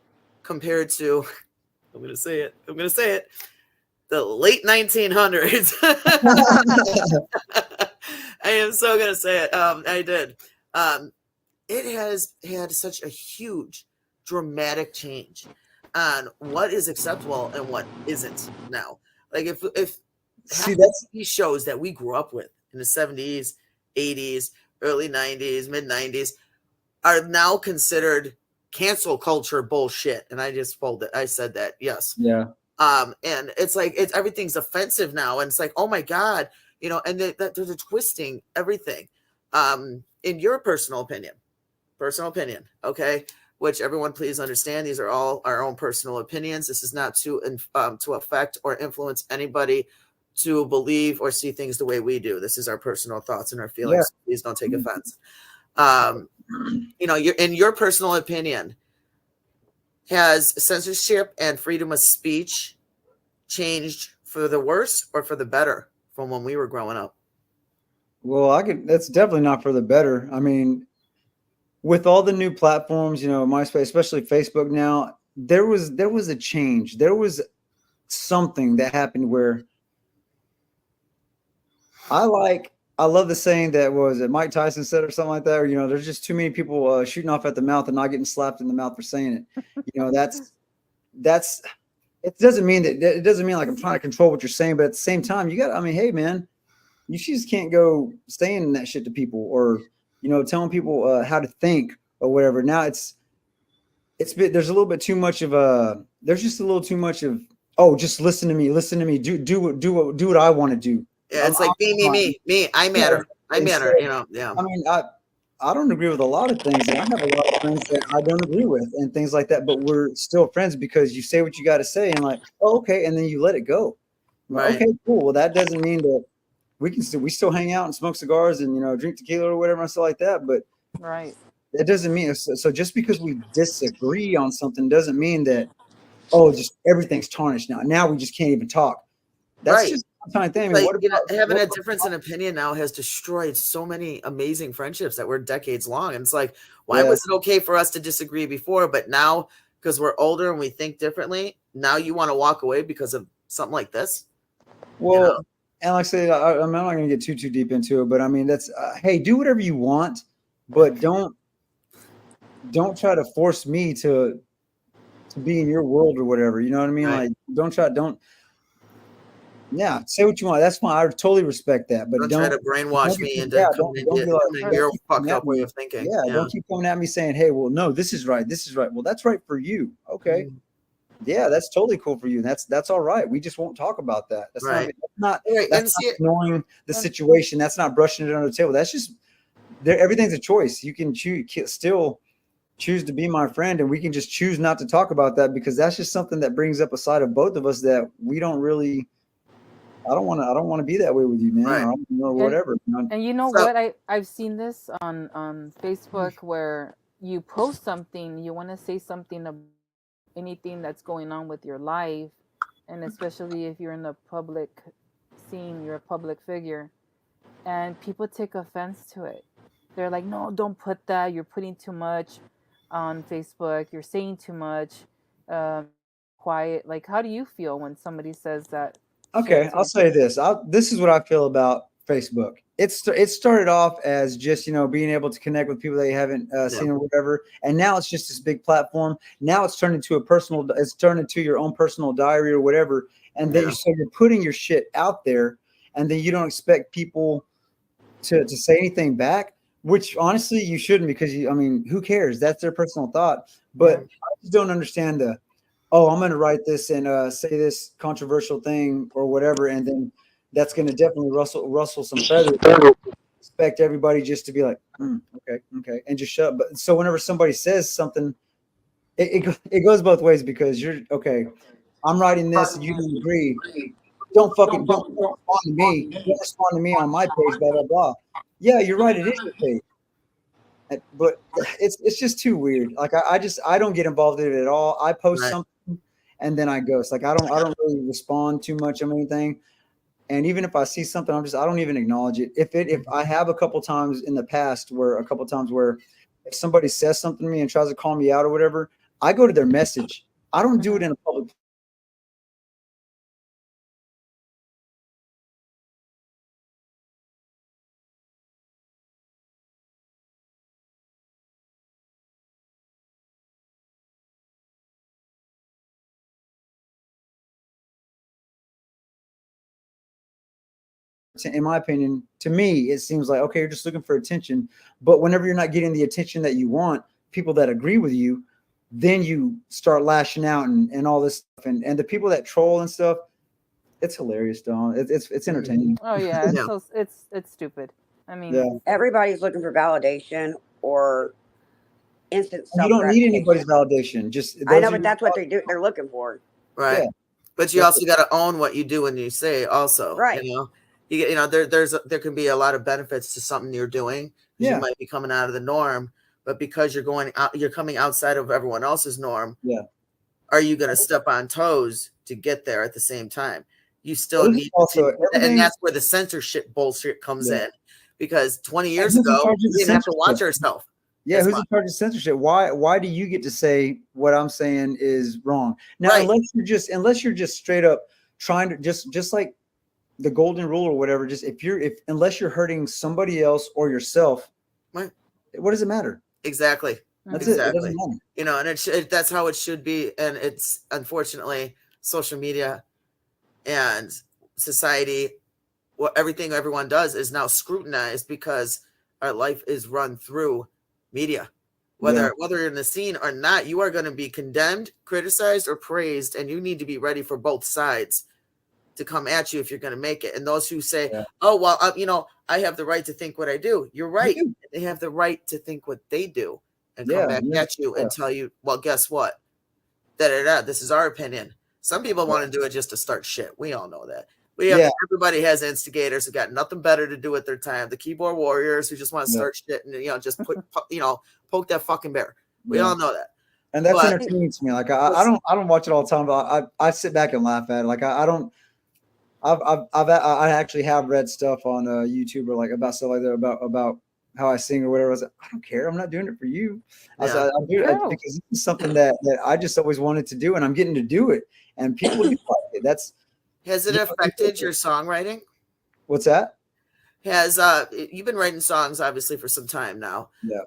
S1: compared to, I'm going to say it, the late 1900s. I am so going to say it. I did. It has had such a huge, dramatic change on what is acceptable and what isn't now. Like if these shows that we grew up with in the 70s, 80s, early 90s, mid 90s are now considered cancel culture bullshit. And I just I said that. Yes.
S3: Yeah.
S1: And it's like, everything's offensive now. And it's like, oh my God, you know, and they're twisting everything. In your personal opinion, okay, which everyone please understand, these are all our own personal opinions. This is not to affect or influence anybody to believe or see things the way we do. This is our personal thoughts and our feelings. Yeah. Please don't take offense. You know, in your personal opinion, has censorship and freedom of speech changed for the worse or for the better from when we were growing up?
S3: Well, that's definitely not for the better. I mean, with all the new platforms, you know, MySpace, especially Facebook now, there was a change. There was something that happened where I love the saying that Mike Tyson said or something like that, or, you know, there's just too many people shooting off at the mouth and not getting slapped in the mouth for saying it. You know, it doesn't mean like I'm trying to control what you're saying, but at the same time, hey man, you just can't go saying that shit to people or, you know, telling people how to think or whatever. Now there's a little bit too much of there's just a little too much of, oh, just listen to me, do what I want to do.
S1: Yeah, it's like me, I matter. Yeah, I matter, you know. Yeah.
S3: I mean, I don't agree with a lot of things, and I have a lot of friends that I don't agree with and things like that, but we're still friends because you say what you got to say and like, oh, okay, and then you let it go. Right. Okay, cool. Well, that doesn't mean that we still hang out and smoke cigars and, you know, drink tequila or whatever and stuff like that. But
S4: right,
S3: that doesn't mean so just because we disagree on something doesn't mean that, oh, just everything's tarnished now. Now we just can't even talk. That's just the kind of thing.
S1: Like, having a difference in opinion now has destroyed so many amazing friendships that were decades long. And it's like, why was it okay for us to disagree before, but now because we're older and we think differently, now you want to walk away because of something like this?
S3: Well, you know? And like I said, I'm not going to get too deep into it, but I mean, that's hey, do whatever you want, but don't try to force me to be in your world or whatever. You know what I mean? Right. Like, yeah, say what you want. That's fine. I totally respect that, but don't try to
S1: brainwash me into your fucked up way of thinking.
S3: Yeah, don't keep coming at me saying, "Hey, well, no, this is right. This is right." Well, that's right for you. Okay. Mm-hmm. Yeah, that's totally cool for you. That's all right. We just won't talk about that. That's not ignoring the situation. That's not brushing it under the table. That's just everything's a choice. You can still choose to be my friend, and we can just choose not to talk about that because that's just something that brings up a side of both of us that we don't really. I don't want to be that way with you, man. Right. Or whatever.
S4: And you know what? I've seen this on Facebook where you post something, you want to say something anything that's going on with your life, and especially if you're in the public scene, you're a public figure, and people take offense to it. They're like, no, don't put that. You're putting too much on Facebook. You're saying too much. Um, quiet. Like, how do you feel when somebody says that shit
S3: Okay,
S4: to
S3: I'll
S4: you?
S3: say this. This is what I feel about Facebook. It started off as just being able to connect with people that you haven't seen or whatever, and now it's just this big platform. Now it's turned into it's turned into your own personal diary or whatever, and then so you're putting your shit out there, and then you don't expect people to say anything back. Which honestly you shouldn't, because who cares? That's their personal thought. But I just don't understand I'm going to write this and say this controversial thing or whatever, and then that's going to definitely rustle some feathers. Expect everybody just to be like, okay, and just shut up. But so whenever somebody says something, it goes both ways, because you're okay. I'm writing this, and you don't agree. Don't respond to me. Don't respond to me on my page. Blah blah blah. Yeah, you're right. It is your page. But it's just too weird. Like I don't get involved in it at all. I post something and then I ghost. Like I don't really respond too much on anything. And even if I see something, I don't even acknowledge it. If I have a couple times in the past where if somebody says something to me and tries to call me out or whatever, I go to their message. I don't do it in a public. In my opinion, to me, it seems like, okay, you're just looking for attention. But whenever you're not getting the attention that you want, people that agree with you, then you start lashing out and all this stuff. And the people that troll and stuff, it's hilarious, Don. It's entertaining.
S4: Oh yeah, it's stupid. I mean,
S3: Yeah.
S2: Everybody's looking for validation or instant
S3: You
S2: self
S3: don't need
S2: gratification.
S3: anybody's validation. Just
S2: I know, but that's what they're looking for.
S1: Right.
S3: Yeah.
S1: But you also got to own what you do and you say also.
S2: Right.
S1: There can be a lot of benefits to something you're doing.
S3: Yeah.
S1: You might be coming out of the norm, but because you're coming outside of everyone else's norm.
S3: Yeah.
S1: Are you going to step on toes to get there at the same time? You still need and that's where the censorship bullshit comes in, because 20 years ago we didn't have to watch ourselves.
S3: Yeah, who's in charge of censorship? Why do you get to say what I'm saying is wrong? Now, unless you're just straight up trying to just like the golden rule or whatever, just unless you're hurting somebody else or yourself,
S1: right?
S3: What does it matter?
S1: Exactly.
S3: That's it. It doesn't matter.
S1: And that's how it should be. And it's unfortunately social media and society, everything everyone does is now scrutinized, because our life is run through media. Whether you're in the scene or not, you are going to be condemned, criticized, or praised, and you need to be ready for both sides to come at you if you're going to make it. And those who say, "Oh well, I have the right to think what I do," you're right. They have the right to think what they do and come back at you and tell you, "Well, guess what? This is our opinion." Some people want to do it just to start shit. We all know that. Everybody has instigators who got nothing better to do with their time. The keyboard warriors who just want to start shit and just poke that fucking bear. We all know that.
S3: And that's entertaining to me. Like I don't watch it all the time, but I sit back and laugh at it. Like I actually have read stuff on YouTube or like about stuff like that about how I sing or whatever. I was like, I don't care. I'm not doing it for you. I do it because this is something that I just always wanted to do, and I'm getting to do it, and people do like it.
S1: Has it affected your songwriting?
S3: What's that?
S1: You've been writing songs obviously for some time now?
S3: Yeah.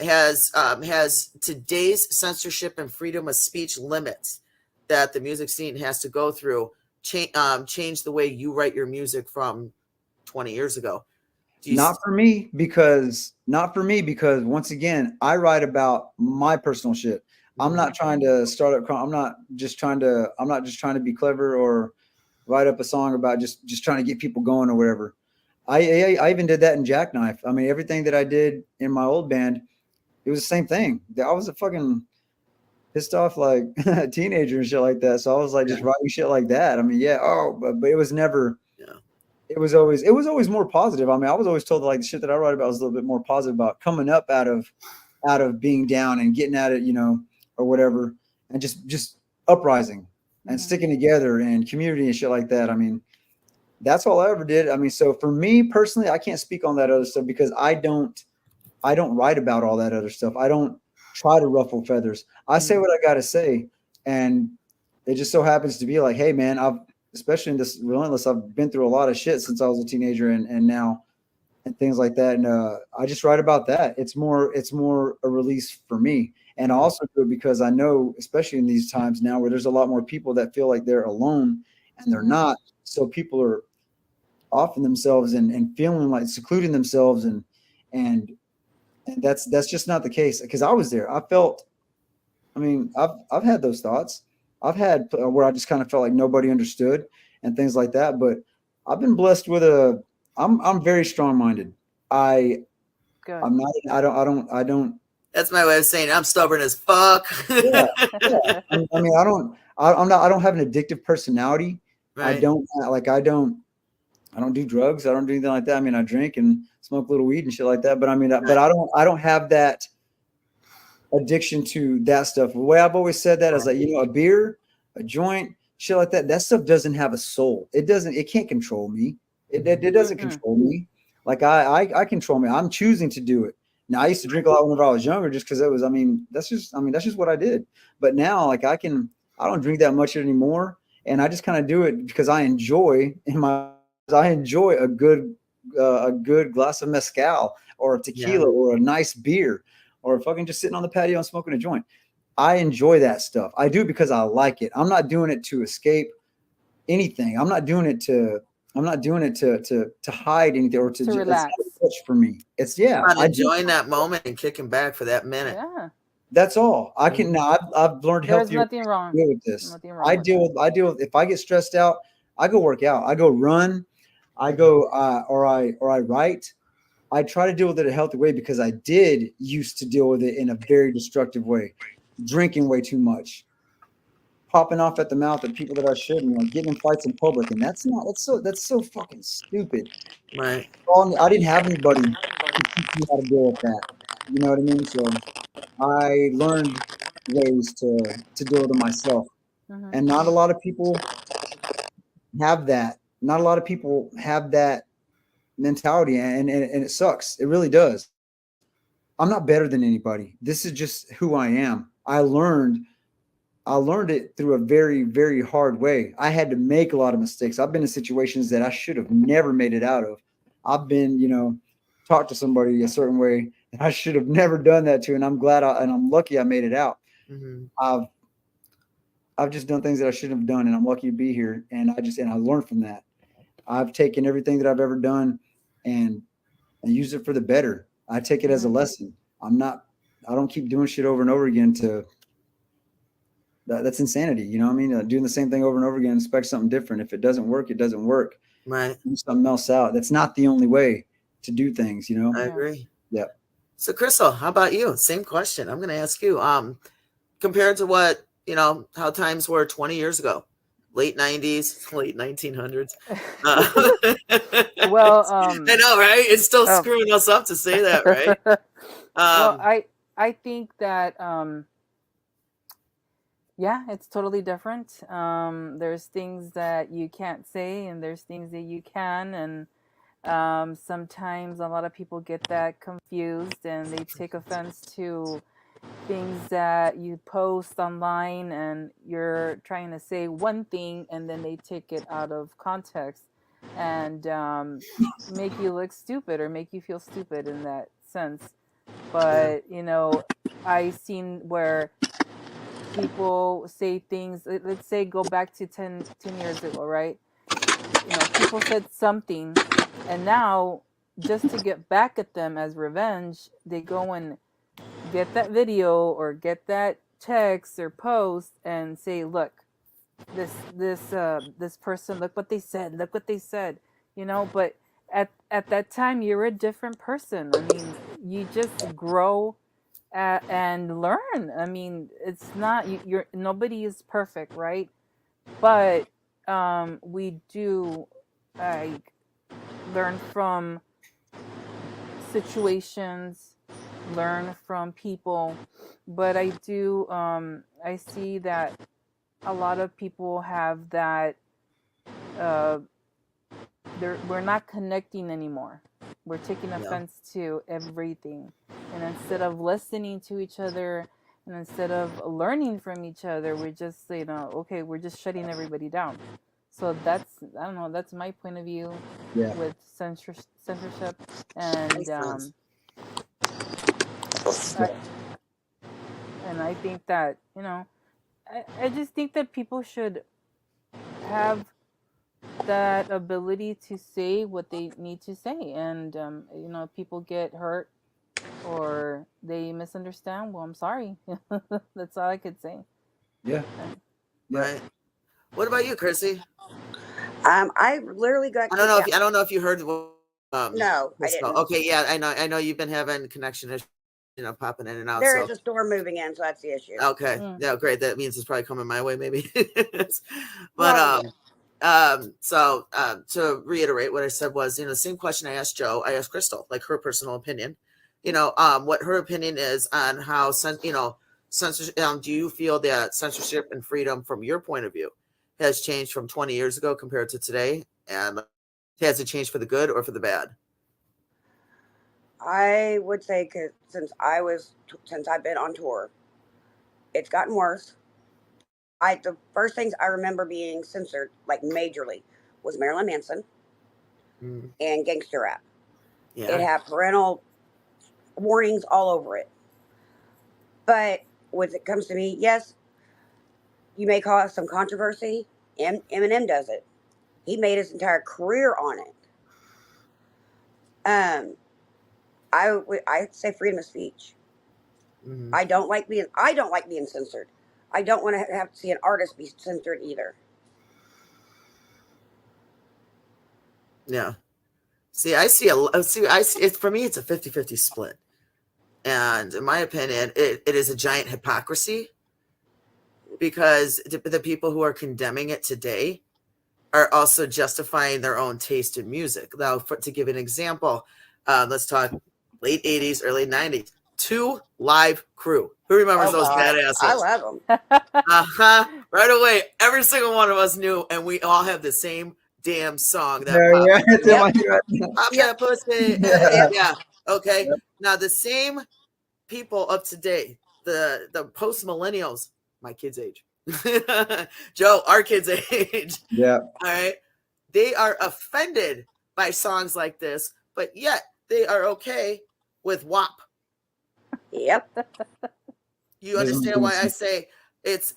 S1: Has today's censorship and freedom of speech limits that the music scene has to go through change the way you write your music from 20 years ago?
S3: Not for me, because once again, I write about my personal shit. I'm not trying to start up. I'm not just trying to be clever or write up a song about just trying to get people going or whatever. I even did that in Jackknife. I mean, everything that I did in my old band, it was the same thing. I was a fucking pissed off like teenager and shit like that. So I was like just writing shit like that. I mean, but it was never. It was always more positive. I mean, I was always told that, like, the shit that I write about was a little bit more positive, about coming up out of being down and getting at it, or whatever. and just uprising and sticking together and community and shit like that. I mean, that's all I ever did. I mean, so for me personally, I can't speak on that other stuff because I don't write about all that other stuff. I don't try to ruffle feathers. I say what I got to say. And it just so happens to be like, hey man, especially in this Relentless, I've been through a lot of shit since I was a teenager and now, and things like that. And I just write about that. It's more a release for me. And I also do it because I know, especially in these times now where there's a lot more people that feel like they're alone and they're not. So people are offing themselves and feeling like secluding themselves and that's just not the case. Because I was there. I mean, I've had those thoughts. I've had where I just kind of felt like nobody understood and things like that. But I've been blessed with I'm very strong minded. I'm not. I don't.
S1: That's my way of saying I'm stubborn as fuck.
S3: Yeah. I mean, I don't have an addictive personality.
S1: Right.
S3: I don't do drugs. I don't do anything like that. I mean, I drink and smoke a little weed and shit like that. But I mean, but I don't have that addiction to that stuff. The way I've always said that is like, a beer, a joint, shit like that. That stuff doesn't have a soul. It can't control me. It doesn't control me. Like I control me. I'm choosing to do it. Now I used to drink a lot whenever I was younger, just because that's just what I did. But now, like I don't drink that much anymore, and I just kind of do it because I enjoy a good glass of mezcal or a tequila or a nice beer or fucking just sitting on the patio and smoking a joint. I enjoy that stuff. I do it because I like it. I'm not doing it to escape anything. I'm not doing it to hide anything or to
S4: relax.
S3: It's for me. It's
S1: I'm enjoying that moment and kicking back for that minute.
S4: Yeah.
S3: That's all. I can now. I've learned healthier.
S4: There's nothing wrong
S3: with this.
S4: Nothing wrong
S3: I deal with if I get stressed out, I go work out. I go run. I go or I write. I try to deal with it a healthy way because I did used to deal with it in a very destructive way, drinking way too much, popping off at the mouth at people that I shouldn't, like getting in fights in public, and that's so fucking stupid.
S1: Right.
S3: I didn't have anybody to teach me how to deal with that. You know what I mean? So I learned ways to deal with it myself, and not a lot of people have that. Not a lot of people have that mentality, and it sucks. It really does. I'm not better than anybody. This is just who I am. I learned it through a very, very hard way. I had to make a lot of mistakes. I've been in situations that I should have never made it out of. I've been, talked to somebody a certain way that I should have never done that to, and I'm glad and I'm lucky I made it out. I've just done things that I shouldn't have done, and I'm lucky to be here. And I learned from that. I've taken everything that I've ever done and use it for the better. I take it as a lesson. I don't keep doing shit over and over again that's insanity. You know what I mean? Doing the same thing over and over again, expect something different. If it doesn't work, it doesn't work.
S1: Right.
S3: Do something else out. That's not the only way to do things,
S1: I agree.
S3: Yeah.
S1: So Crystal, how about you? Same question. I'm going to ask you, compared to what, how times were 20 years ago, late 90s, late 1900s.
S4: Well,
S1: I know, right? It's still screwing us up to say that, right?
S4: Well, I think that, it's totally different. There's things that you can't say and there's things that you can. And sometimes a lot of people get that confused and they take offense to things that you post online and you're trying to say one thing and then they take it out of context and make you look stupid or make you feel stupid in that sense. But, I've seen where people say things, let's say go back to 10 years ago, right? People said something and now just to get back at them as revenge, they go and get that video or get that text or post and say, look, this person, look what they said, but at that time you're a different person. I mean, you just grow and learn. I mean, it's not you're nobody is perfect, right? But we do learn from situations. learn from people, but I do I see that a lot of people have that uh we're not connecting anymore. We're taking
S1: Yeah.
S4: offense to everything, and instead of listening to each other and instead of learning from each other, we're just, okay, we're just shutting everybody down. So that's, I don't know, that's my point of view
S3: Yeah.
S4: with censorship. And
S1: Makes sense.
S4: I think that, I just think that people should have that ability to say what they need to say. And people get hurt or they misunderstand, well, I'm sorry. That's all I could say.
S3: Yeah.
S1: Right. What about you, Chrissy?
S2: I literally got
S1: I don't
S2: kicked
S1: know
S2: out.
S1: if I don't know if you heard.
S2: No, I
S1: Crystal.
S2: didn't.
S1: Okay, yeah, I know you've been having connection issues, popping in and out.
S2: There
S1: So
S2: is a storm moving in, so that's the issue.
S1: okay, yeah, great. That means it's probably coming my way, maybe. But
S2: Probably.
S1: so to reiterate, what I said was, the same question I asked Joe, I asked Crystal, like her personal opinion. What her opinion is on how censorship. Do you feel that censorship and freedom, from your point of view, has changed from 20 years ago compared to today? And has it changed for the good or for the bad?
S2: I would say, because since I've been on tour, it's gotten worse. The first things I remember being censored, like majorly, was Marilyn Manson and gangster rap.
S1: Yeah.
S2: It had parental warnings all over it. But when it comes to me, yes, you may cause some controversy. Eminem does it. He made his entire career on it. I'd say freedom of speech. I don't like being censored. I don't want to have to see an artist be censored either.
S1: Yeah. See, I see it's, for me, it's a 50-50 split. And in my opinion, it is a giant hypocrisy, because the people who are condemning it today are also justifying their own taste in music. Now, to give an example, let's talk late 80s, early 90s. 2 Live Crew. Who remembers those badasses?
S2: I love them.
S1: Right away, every single one of us knew, and we all have the same damn song that pop that pussy. Yeah. Okay.
S3: Yep.
S1: Now the same people of today, the post millennials, my kids' age, Joe, our kids' age.
S3: Yeah.
S1: All right. They are offended by songs like this, but yet they are okay with WAP.
S2: Yep.
S1: You understand why I say it's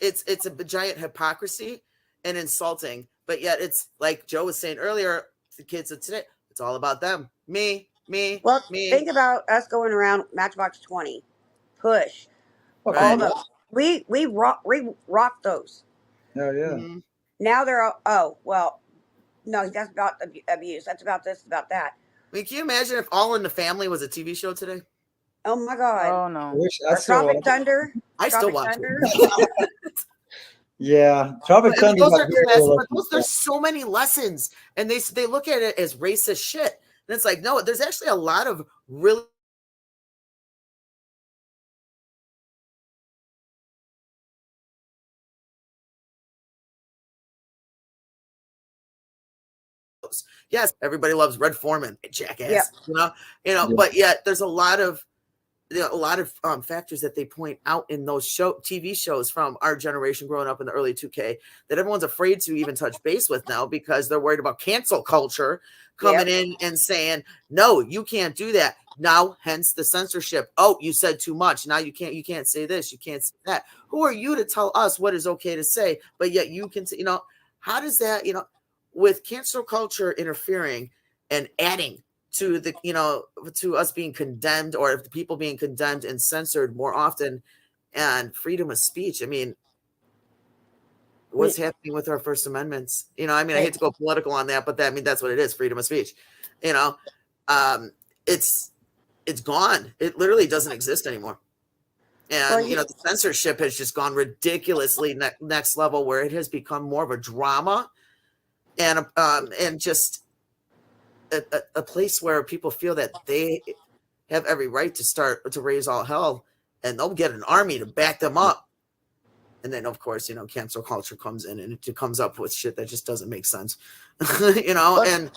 S1: a giant hypocrisy and insulting, but yet it's like Joe was saying earlier, the kids of today, it's all about them. Me.
S2: Well, think about us going around Matchbox 20, Push, all those. We rocked those.
S3: Oh yeah.
S1: Mm-hmm.
S2: Now they're all, well, no, that's about abuse. That's about this, about that.
S1: I mean, can you imagine if All in the Family was a TV show today?
S2: Oh my God.
S4: Oh no.
S2: Tropic Thunder.
S1: I still watch
S3: it. Yeah, Tropic Thunder.
S1: There's so many lessons, and they look at it as racist shit, and it's like, no, there's actually a lot of really yes, everybody loves Red Foreman, jackass, but yet there's a lot of factors that they point out in those TV shows from our generation growing up in the early 2K that everyone's afraid to even touch base with now, because they're worried about cancel culture coming in and saying, no, you can't do that. Now, hence the censorship. Oh, you said too much. Now you can't say this. You can't say that. Who are you to tell us what is okay to say? But yet you can say, how does that, with cancel culture interfering and adding to the, to us being condemned, or if the people being condemned and censored more often, and freedom of speech. I mean, what's happening with our First Amendments? I hate to go political on that, but that's what it is. Freedom of speech, it's gone. It literally doesn't exist anymore. And, the censorship has just gone ridiculously next level, where it has become more of a drama and just a place where people feel that have every right to raise all hell, and they'll get an army to back them up. And then, of course, cancel culture comes in and it comes up with shit that just doesn't make sense, and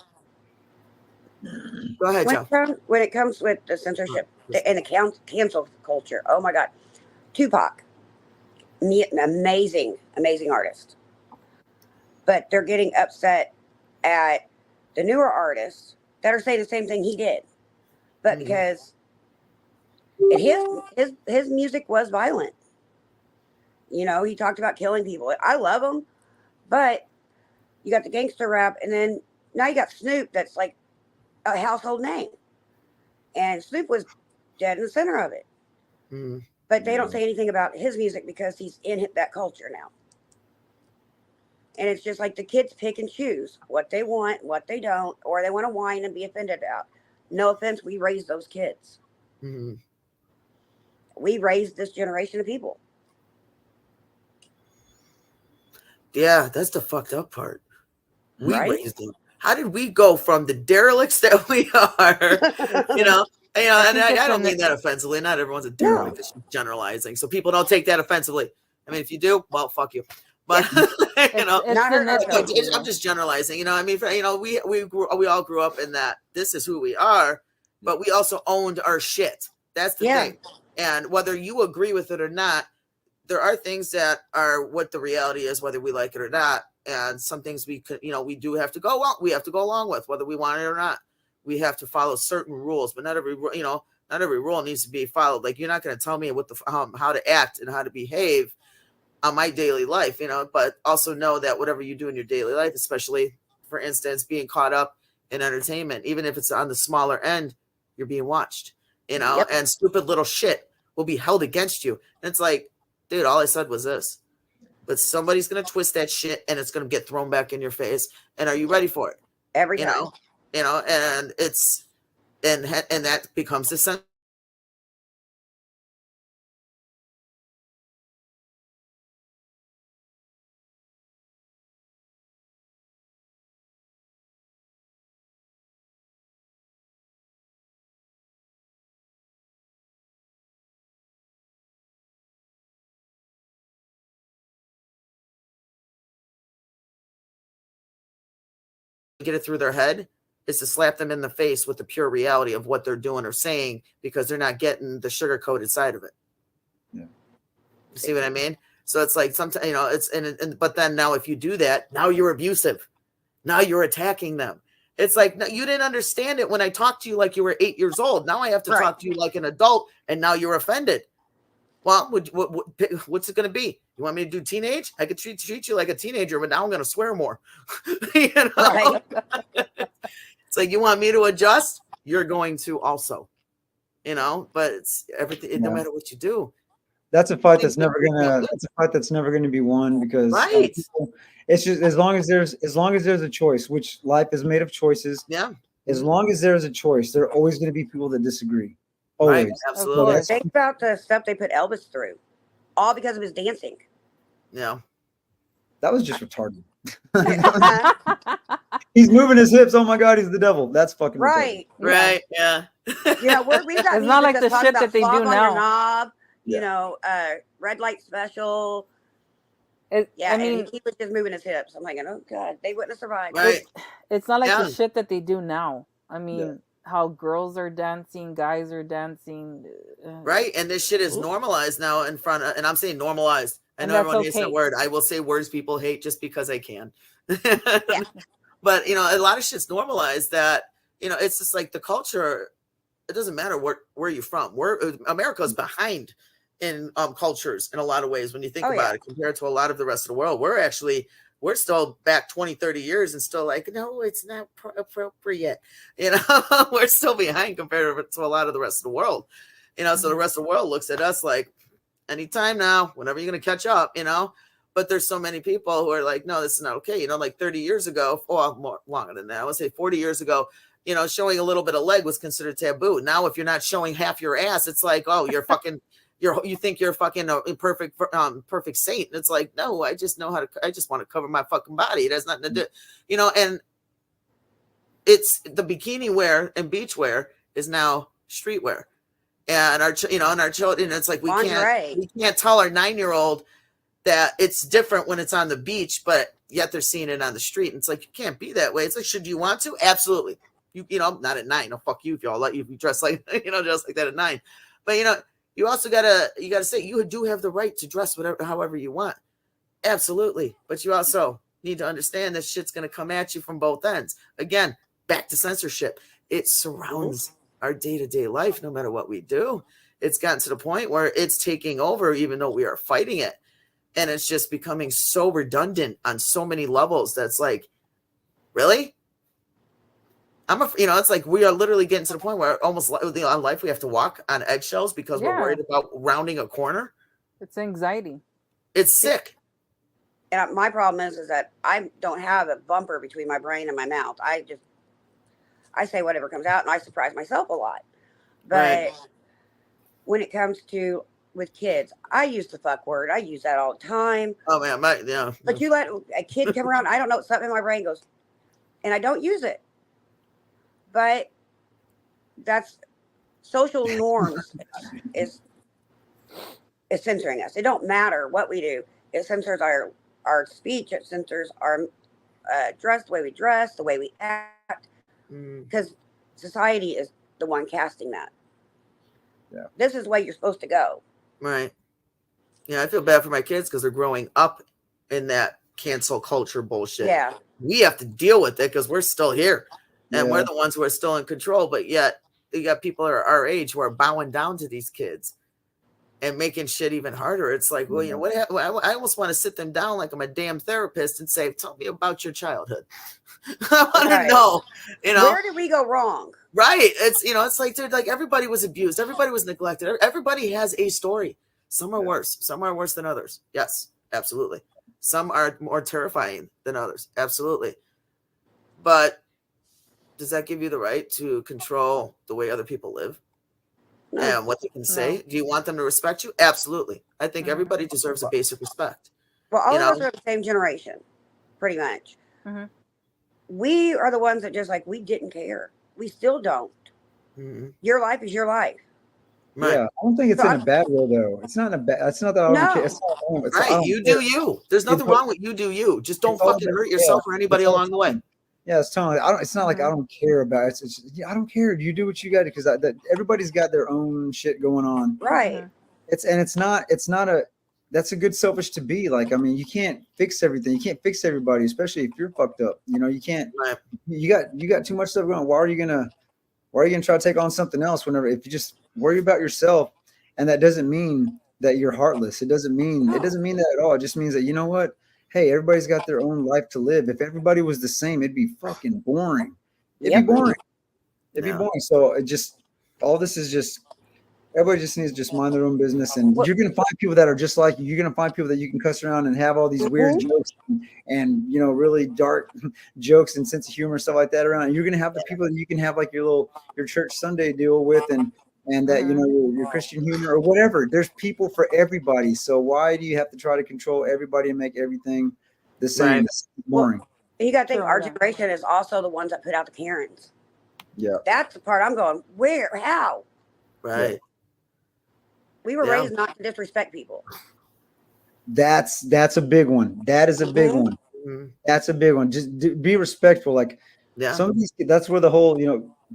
S1: go ahead, Joe.
S2: When it comes with the censorship and the cancel culture, oh my God, Tupac, an amazing artist, but they're getting upset at the newer artists that are saying the same thing he did, but because his music was violent. He talked about killing people. I love him, but you got the gangster rap, and then now you got Snoop that's like a household name. And Snoop was dead in the center of it. But they don't say anything about his music because he's in that culture now. And it's just like the kids pick and choose what they want, what they don't, or they want to whine and be offended about. No offense, we raised those kids. We raised this generation of people.
S1: Yeah, that's the fucked up part. We raised them. How did we go from the derelicts that we are, and I don't mean that offensively. Not everyone's a derelict. It's generalizing. So people don't take that offensively. I mean, if you do, well, fuck you. But, I'm just generalizing, we all grew up in that this is who we are, but we also owned our shit. That's the thing. And whether you agree with it or not, there are things that are what the reality is, whether we like it or not. And some things we could, we do have to go along with, whether we want it or not. We have to follow certain rules, but not every rule needs to be followed. Like, you're not going to tell me how to act and how to behave on my daily life, but also know that whatever you do in your daily life, especially, for instance, being caught up in entertainment, even if it's on the smaller end, you're being watched, and stupid little shit will be held against you. And it's like, dude, all I said was this, but somebody's going to twist that shit and it's going to get thrown back in your face. And are you ready for it?
S2: Every time.
S1: And it's, and that becomes the sense. Get it through their head is to slap them in the face with the pure reality of what they're doing or saying, because they're not getting the sugar coated side of it. Yeah. You see what I mean? So it's like sometimes, it's, but then now if you do that, now you're abusive. Now you're attacking them. It's like, no, you didn't understand it when I talked to you like you were 8 years old. Now I have to talk to you like an adult, and now you're offended. Well, what's it going to be? You want me to do teenage? I could treat you like a teenager, but now I'm going to swear more. Right. It's like, you want me to adjust? You're going to also, but it's everything, no matter what you do.
S3: That's a fight that's never gonna be won, because it's just as long as there's a choice, which life is made of choices.
S1: Yeah.
S3: As long as there's a choice, there are always going to be people that disagree. Always.
S1: Right, absolutely.
S2: Think about the stuff they put Elvis through, all because of his dancing.
S1: Yeah.
S3: That was just retarded. He's moving his hips. Oh my God, he's the devil. That's fucking
S2: right.
S3: retarded.
S1: Right. Yeah.
S2: We got
S4: it's not like the shit that they do now.
S2: Knob, red light special. I mean, he was just moving his hips. I'm like, oh God, they wouldn't have survived.
S1: Right.
S4: It's not like the shit that they do now. I mean, how girls are dancing, guys are dancing.
S1: Right. And this shit is normalized now in front of, and I'm saying normalized. I know everyone hates that word. I will say words people hate just because I can. But, a lot of shit's normalized that, it's just like the culture. It doesn't matter where you're from. America's behind in cultures in a lot of ways when you think about it, compared to a lot of the rest of the world. We're still back 20, 30 years and still like, no, it's not appropriate. We're still behind compared to a lot of the rest of the world. So the rest of the world looks at us like, anytime now, whenever you're going to catch up, but there's so many people who are like, no, this is not okay. Like 30 years ago, more longer than that, I would say 40 years ago, showing a little bit of leg was considered taboo. Now, if you're not showing half your ass, it's like, oh, you're fucking, you think you're fucking a perfect saint. And it's like, no, I just want to cover my fucking body. It has nothing to do, and it's the bikini wear and beach wear is now streetwear. And our children, it's like we
S2: Lingerie.
S1: can't tell our 9-year-old that it's different when it's on the beach, but yet they're seeing it on the street. And it's like, you can't be that way. It's like, should you want to? Absolutely. You know, not at 9. No, fuck you if y'all let you dress like, just like that at 9. But you also gotta say you do have the right to dress however you want. Absolutely. But you also need to understand that shit's gonna come at you from both ends. Again, back to censorship. It surrounds our day-to-day life no matter what we do. It's gotten to the point where it's taking over even though we are fighting it. And it's just becoming so redundant on so many levels that's like, really? It's like we are literally getting to the point where almost on life we have to walk on eggshells because we're worried about rounding a corner.
S4: It's anxiety.
S1: It's sick.
S2: And my problem is that I don't have a bumper between my brain and my mouth. I say whatever comes out, and I surprise myself a lot. But when it comes to with kids, I use the fuck word. I use that all the time.
S1: Oh man, yeah.
S2: But you let a kid come around, I don't know, something in my brain goes, and I don't use it. But that's social norms is censoring us. It don't matter what we do. It censors our speech. It censors our dress, the way we dress, the way we act. Because society is the one casting that.
S3: Yeah.
S2: This is the way you're supposed to go.
S1: Right. Yeah, I feel bad for my kids because they're growing up in that cancel culture bullshit.
S2: Yeah.
S1: We have to deal with it because we're still here. And we're the ones who are still in control. But yet you got people that are our age who are bowing down to these kids and making shit even harder. It's like, well, I almost want to sit them down like I'm a damn therapist and say, tell me about your childhood. I want to know,
S2: where did we go wrong?
S1: Right. It's, it's like, dude, like everybody was abused. Everybody was neglected. Everybody has a story. Some are worse. Some are worse than others. Yes, absolutely. Some are more terrifying than others. Absolutely. But does that give you the right to control the way other people live and what they can say? Do you want them to respect you? Absolutely. I think everybody deserves a basic respect.
S2: Well, all of us are the same generation, pretty much.
S4: Mm-hmm.
S2: We are the ones that just like, we didn't care. We still don't.
S1: Mm-hmm.
S2: Your life is your life.
S1: Right.
S3: Yeah, I don't think it's in a bad way though. It's not it's not that I don't care. It's not wrong.
S1: Right. You do you. There's nothing wrong with you do you. Just don't fucking hurt yourself or anybody along the way.
S3: Yeah, it's totally. It's not like I don't care about it. It's just, I don't care. You do what you got to, because everybody's got their own shit going on.
S2: Right.
S3: It's not a. That's a good selfish to be. Like, I mean, you can't fix everything. You can't fix everybody, especially if you're fucked up. You can't.
S1: Right.
S3: You got too much stuff going on. Why are you gonna try to take on something else? If you just worry about yourself, and that doesn't mean that you're heartless. It doesn't mean that at all. It just means that, you know what? Hey, everybody's got their own life to live. If everybody was the same, it'd be fucking boring. It'd be boring. It'd be boring. So all this is just, everybody just needs to just mind their own business. And you're going to find people that are just like you. You're going to find people that you can cuss around and have all these weird jokes and really dark jokes and sense of humor, stuff like that around. And you're going to have the people that you can have like your church Sunday deal with and that, your Christian humor or whatever. There's people for everybody. So why do you have to try to control everybody and make everything the same?
S1: Right.
S3: It's boring.
S2: And you got to think our generation is also the ones that put out the Karens.
S3: Yeah.
S2: That's the part I'm going, where, how?
S1: Right.
S3: Yeah.
S2: We were raised not to disrespect people.
S3: That's a big one. That is a big one.
S1: Mm-hmm.
S3: That's a big one. Just be respectful. Like some of these, that's where the whole,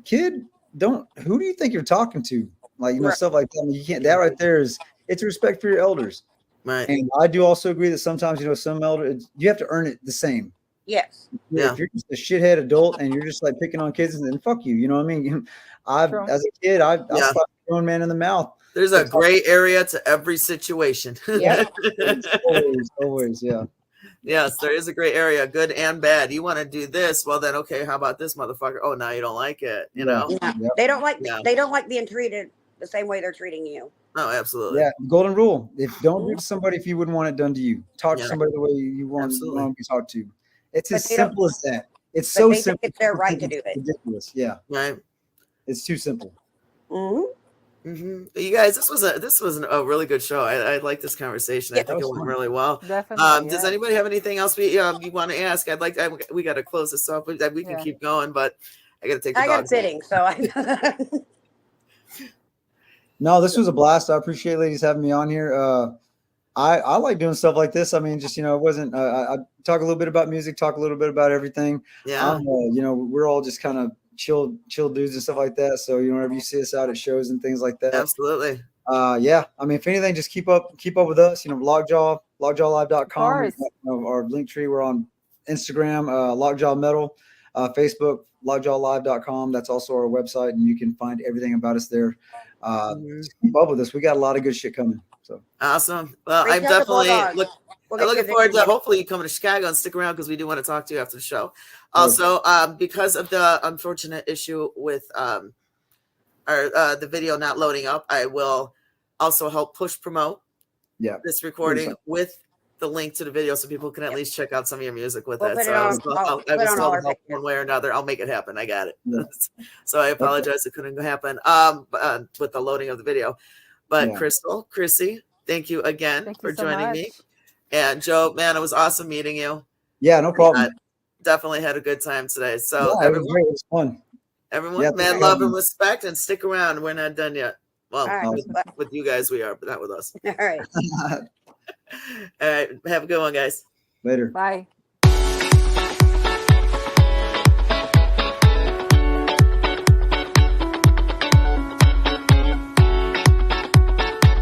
S3: kid, who do you think you're talking to? Like, stuff like that. I mean, you can't, that right there it's respect for your elders.
S1: Right.
S3: And I do also agree that sometimes, some elders, you have to earn it the same.
S2: Yes.
S3: If you're just a shithead adult and you're just like picking on kids, then fuck you. You know what I mean? As a kid, I slapped a grown man in the mouth.
S1: There's a gray area to every situation.
S2: Yeah.
S3: always, yeah.
S1: Yes, there is a gray area, good and bad. You want to do this? Well, then, okay. How about this motherfucker? Oh, now you don't like it. You know?
S2: Yeah.
S3: Yep.
S2: They don't like being treated the same way they're treating you.
S1: Oh, absolutely.
S3: Yeah. Golden rule: don't do to somebody if you wouldn't want it done to you. Talk to somebody the way you want to be talked to. It's as simple as that. It's so simple.
S2: It's their right to do it.
S3: Ridiculous. Yeah.
S1: Right.
S3: It's too simple.
S2: Mm-hmm.
S1: Mm-hmm. You guys, this was a really good show. I like this conversation. I think it went really well.
S4: Definitely.
S1: Does anybody have anything else you want to ask? We got to close this off. We can keep going, but I got to take. I got
S2: fitting, so I.
S3: No, this was a blast. I appreciate ladies having me on here. I like doing stuff like this. I mean, just, it wasn't, I talk a little bit about music, talk a little bit about everything.
S1: Yeah.
S3: We're all just kind of chill dudes and stuff like that. So, whenever you see us out at shows and things like that.
S1: Absolutely.
S3: Yeah. I mean, if anything, just keep up with us, Lockjaw, lockjawlive.com,
S4: Of course.
S3: our link tree. We're on Instagram, Lockjaw Metal, Facebook, lockjawlive.com. That's also our website, and you can find everything about us there. Just keep up with us. We got a lot of good shit coming. So
S1: awesome. Well,
S2: Reach
S1: I'm
S2: out to
S1: definitely
S2: Bulldogs. We'll get you
S1: looking
S2: a
S1: forward to
S2: Vicky.
S1: hopefully you coming to Chicago and stick around because we do want to talk to you after the show. Also, because of the unfortunate issue with the video not loading up, I will also help push promote this recording with the link to the video so people can at least check out some of your music with
S2: We'll
S1: it.
S2: put
S1: So
S2: it
S1: I
S2: on-
S1: was
S2: I'll
S1: I
S2: put
S1: was
S2: on
S1: told
S2: all our
S1: to help
S2: pictures.
S1: one way or another. I'll make it happen. I got it.
S3: Yeah.
S1: So I apologize it couldn't happen with the loading of the video. But Crystal, Chrissy, thank you again for joining me. And Joe, man, it was awesome meeting you.
S3: Yeah, no problem.
S1: Definitely had a good time today. So
S3: yeah, everyone, it was fun.
S1: Everyone, man, love and respect, and stick around. We're not done yet. Well, with you guys we are, but not with us.
S2: All right.
S1: All right. Have a good one, guys.
S3: Later.
S4: Bye.